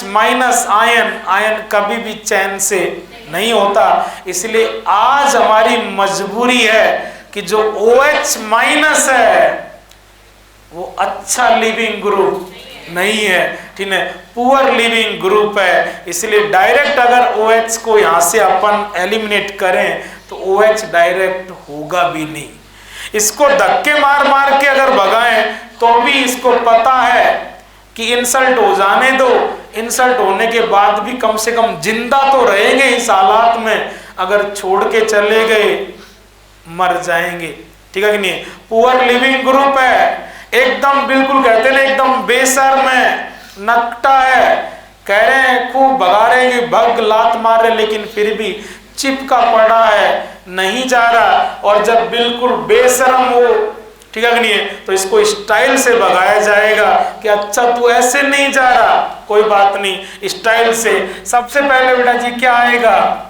माइनस आयन कभी भी चैन से नहीं होता। इसलिए आज हमारी मजबूरी है कि जो OH माइनस है वो अच्छा लिविंग ग्रुप नहीं है, ठीक है, पुअर लिविंग ग्रुप है। इसलिए डायरेक्ट अगर OH को यहां से अपन एलिमिनेट करें तो OH डायरेक्ट होगा भी नहीं। इसको धक्के मार के अगर भगाएं तो भी इसको पता है कि इंसल्ट हो जाने दो, इंसल्ट होने के बाद भी कम से कम जिंदा तो रहेंगे इस हालात में, अगर छोड़ के चले गए मर जाएंगे, ठीक है कि नहीं। पुअर लिविंग ग्रुप है, एकदम बिल्कुल कहते हैं एकदम बेशर्म है, नकटा है, कह रहे हैं खूब भगा रहे हैं, भग लात मार रहे, लेकिन फिर भी चिपका पड़ा है, नहीं जा रहा। और जब बिल्कुल बेशर्म हो, ठीक है कि नहीं, तो इसको स्टाइल से भगाया जाएगा कि अच्छा तू ऐसे नहीं जा रहा, कोई बात नहीं, स्टाइल से। सबसे पहले बेटा जी क्या आएगा,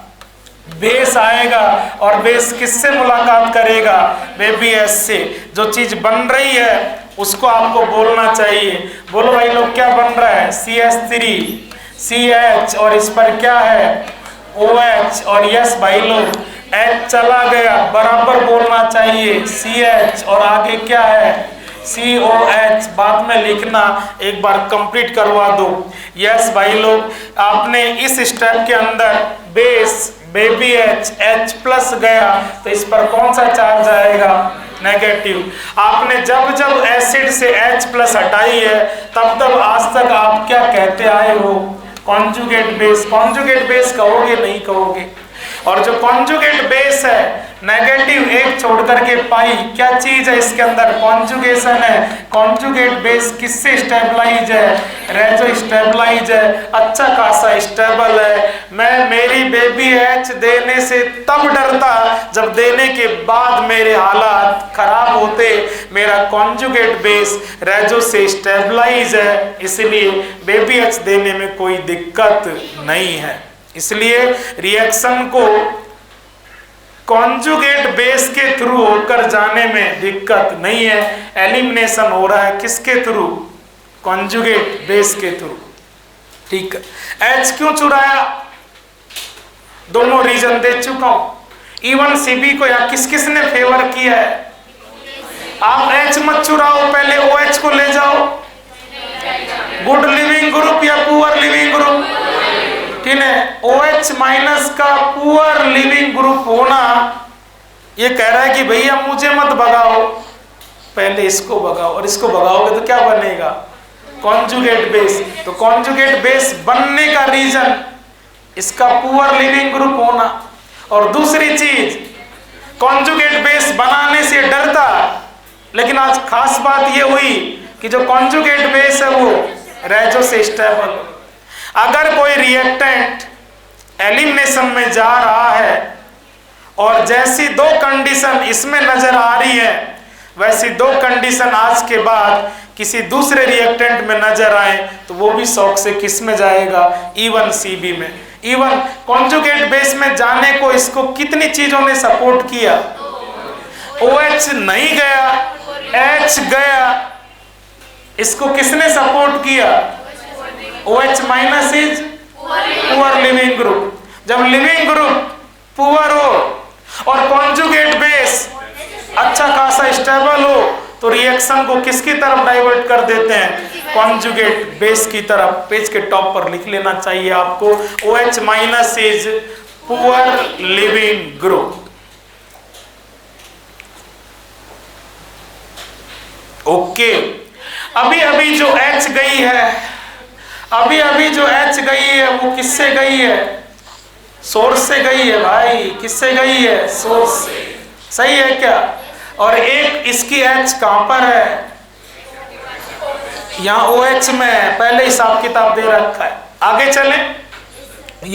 बेस आएगा, और बेस किससे मुलाकात करेगा, बेबी एस से। जो चीज बन रही है उसको आपको बोलना चाहिए। बोलो भाई लोग क्या बन रहा है, CH3CH, और इस पर क्या है OH, और यस भाई लोग H चला गया, बराबर बोलना चाहिए CH, और आगे क्या है COH, बाद में लिखना, एक बार कंप्लीट करवा दो। यस भाई लोग, आपने इस स्टेप के अंदर बेस बेबी H प्लस गया तो इस पर कौन सा चार्ज आएगा, नेगेटिव। आपने जब एसिड से H प्लस हटाई है तब आज तक आप क्या कहते आए हो, कॉन्जुगेट बेस। कॉन्जुगेट बेस कहोगे नहीं कहोगे। और जो कॉन्जुगेट बेस है, नेगेटिव एक छोड़ करके पाई, क्या चीज है इसके अंदर, कॉन्जुगेशन है। कॉन्जुगेट बेस किससे स्टेबलाइज है, रेजो स्टेबलाइज है, अच्छा खासा स्टेबल है। मैं मेरी बेबी H देने से तब डरता जब देने के बाद मेरे हालात खराब होते। मेरा कॉन्जुगेट बेस रेजो से स्टेबलाइज है, इसलिए बेबी H देने में कोई दिक्कत नहीं है। इसलिए रिएक्शन को कॉन्जुगेट बेस के थ्रू होकर जाने में दिक्कत नहीं है। एलिमिनेशन हो रहा है किसके थ्रू, कॉन्जुगेट बेस के थ्रू। ठीक है, H क्यों चुराया? दोनों रीजन दे चुका हूं। E1 CB को या किस किस ने फेवर किया है? आप H मत चुराओ, पहले OH को ले जाओ। गुड लिविंग ग्रुप या पुअर लिविंग ग्रुप? ठीक है, OH माइनस का पुअर लिविंग ग्रुप होना, ये कह रहा है कि भैया मुझे मत भगाओ, पहले इसको भगाओ, और इसको भगाओगे तो क्या बनेगा? Conjugate base. तो कॉन्जुगेट बेस बनने का रीजन इसका पुअर लिविंग ग्रुप होना। और दूसरी चीज, कॉन्जुगेट बेस बनाने से डरता, लेकिन आज खास बात ये हुई कि जो कॉन्जुगेट बेस है वो रेजो से स्टेबल। अगर कोई रिएक्टेंट एलिमिनेशन में जा रहा है और जैसी दो कंडीशन इसमें नजर आ रही है, वैसी दो कंडीशन आज के बाद किसी दूसरे रिएक्टेंट में नजर आए, तो वो भी शौक से किस में जाएगा? E1 CB में। E1 कॉन्जुगेट बेस में जाने को इसको कितनी चीजों ने सपोर्ट किया? OH नहीं गया, H गया। इसको किसने सपोर्ट किया? OH minus is poor leaving group. जब लिविंग ग्रुप पुअर हो और कॉन्जुगेट बेस अच्छा खासा स्टेबल हो, तो रिएक्शन को किसकी तरफ डाइवर्ट कर देते हैं? कॉन्जुगेट बेस की तरफ। पेज के टॉप पर लिख लेना चाहिए आपको, OH minus is poor leaving group. Okay, अभी अभी जो H गई है, अभी अभी जो H गई है वो किससे गई है? सोर्स से गई है भाई। किससे गई है? सोर्स से। सही है क्या? और एक इसकी H कहां पर है? यहाँ OH में पहले हिसाब किताब दे रखा है। आगे चले।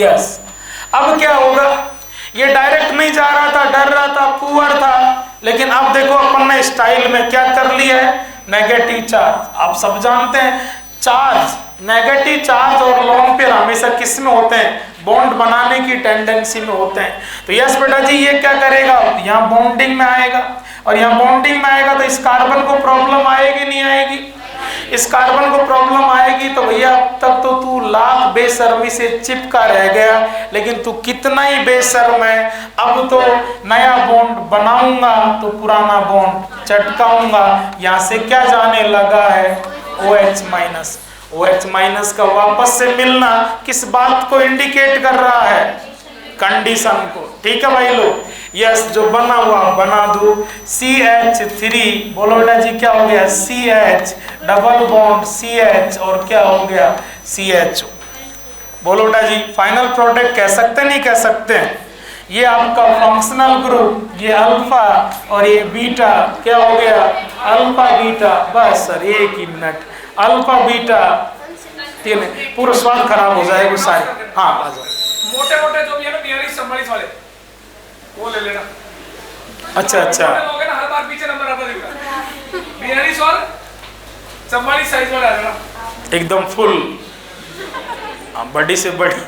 यस, अब क्या होगा? ये डायरेक्ट नहीं जा रहा था, डर रहा था, पुअर था, लेकिन अब देखो अपन ने स्टाइल में क्या कर लिया है? Negative charge. आप सब जानते हैं चार्ज, नेगेटिव चार्ज और लोन पेयर हमेशा किस में होते हैं? बॉन्ड बनाने की टेंडेंसी में होते हैं। तो यस बेटा जी, ये क्या करेगा? यहाँ बॉन्डिंग में आएगा, और यहाँ बॉन्डिंग में आएगा तो इस कार्बन को प्रॉब्लम आएगी नहीं आएगी? इस कार्बन को प्रॉब्लम आएगी। तो भैया अब तक तो तू लाख बेशर्मी से चिपका रह गया, लेकिन तू कितना ही बेशर्म है, अब तो नया बॉन्ड बनाऊंगा तो पुराना बॉन्ड चटकाऊंगा। यहाँ से क्या जाने लगा है? OH minus. OH माइनस का वापस से मिलना किस बात को इंडिकेट कर रहा है? कंडीशन को। ठीक है भाई लोग, यस, जो बना हुआ बना दो। CH3, बोलो बेटा जी क्या हो गया? CH डबल बॉन्ड CH, और क्या हो गया? CHO। बोलो बेटा जी, फाइनल प्रोडक्ट कह सकते नहीं कह सकते? ये आपका फंक्शनल ग्रुप, ये अल्फा और ये बीटा, क्या हो गया? Alpha beta. बस सर, एक ही मिनट, अल्फा बीटा। तीन, पूरा स्वाद खराब हो जाएगा सारे। हाँ आ जाओ। मोटे मोटे जो भी है ना 42-44 वाले वो ले लेना। अच्छा अच्छा, हो गया ना, हर बार पीछे नंबर आता रहेगा। 42 और 44 साइज वाला आ जाना एकदम फुल, बड़ी से बड़ी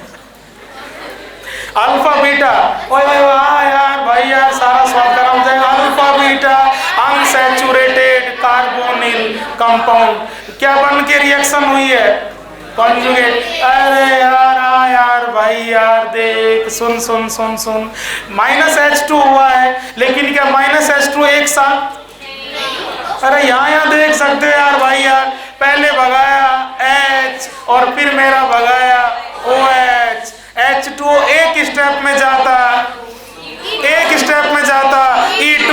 अल्फा बीटा। ओए यार भाई यार, सारा स्वाद खराब हो जाएगा। Alpha beta unsaturated carbonyl compound, क्या बन के रिएक्शन हुई है? कॉन्जुगेट। अरे यार भाई यार, देख सुन सुन सुन सुन, -H2 हुआ है, लेकिन क्या -H2 एक साथ? अरे यहाँ देख सकते हो यार भाई यार, पहले भगाया H और फिर मेरा भगाया OH। H2O एक स्टेप में जाता, एक स्टेप में जाता E2,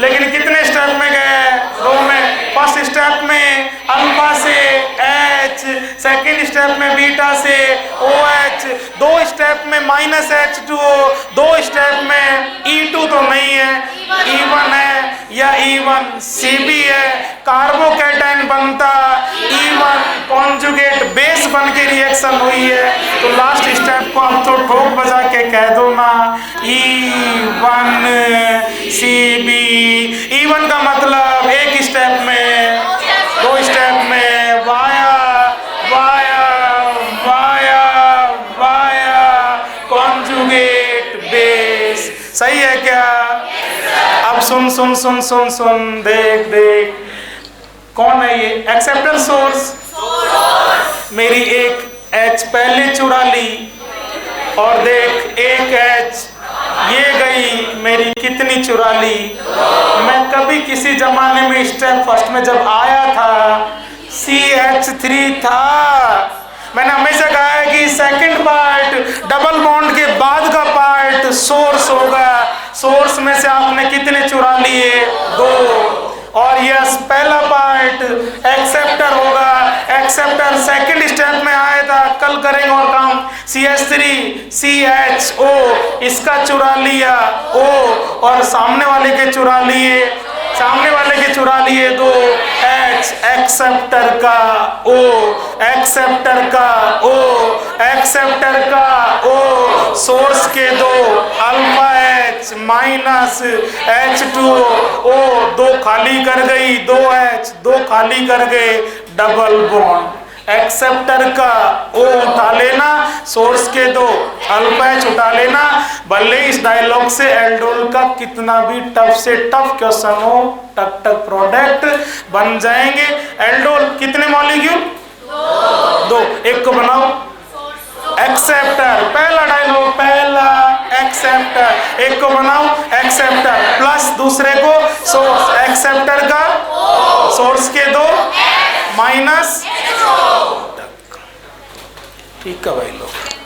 लेकिन कितने स्टेप में गए? 2 में। फर्स्ट स्टेप में अल्फा से H, सेकेंड स्टेप में बीटा से OH, 2 स्टेप में -H2O, 2 स्टेप में E2 तो नहीं है, E1 है या E1 CB है, कार्बोकैटायन बनता E1 कॉन्जुगेट बेस बन के रिएक्शन हुई है। तो लास्ट स्टेप को आप तो ठोक बजा के कह दो ना, E1 CB। E1 का मतलब एक स्टेप में, 2 स्टेप में, via via via via conjugate base. सही है क्या? अब सुन सुन सुन सुन सुन, देख देख, कौन है ये? एक्सेप्टर सोर्स मेरी एक H पहले चुरा ली और देख एक H ये गई, मेरी कितनी चुरा ली। मैं कभी किसी जमाने में स्टेप फर्स्ट में जब आया था CH3 था। मैंने हमेशा कहा है कि सेकंड पार्ट डबल बॉन्ड के बाद का पार्ट सोर्स होगा। सोर्स में से आपने कितने चुरा लिए? 2। और यस पहला पार्ट एक्सेप्टर होगा। एक्सेप्टर सेकंड स्टेप में आया था, कल करेंगे और काम। CH3 CHO इसका चुरा लिया O और सामने वाले के चुरा लिए 2 H एक्सेप्टर का O एक्सेप्टर का O एक्सेप्टर का O सोर्स के 2 अल्फा H माइनस H2O 2 खाली कर गई 2H 2 खाली कर गए डबल बॉन्ड। एक्सेप्टर का O उठा लेना, सोर्स के 2 अल्फा H उठा लेना। भले इस डायलॉग से एल्डोल का कितना भी टफ से टफ क्वेश्चन हो, टक टक प्रोडक्ट बन जाएंगे। एल्डोल कितने मॉलिक्यूल? 2। एक को बनाओ एक्सेप्टर, पहला डायलॉग पहला एक्सेप्टर, एक को बनाओ एक्सेप्टर प्लस दूसरे को सोर्स। एक्सेप्टर का सोर्स के 2 माइनस। ठीक है भाई लोग।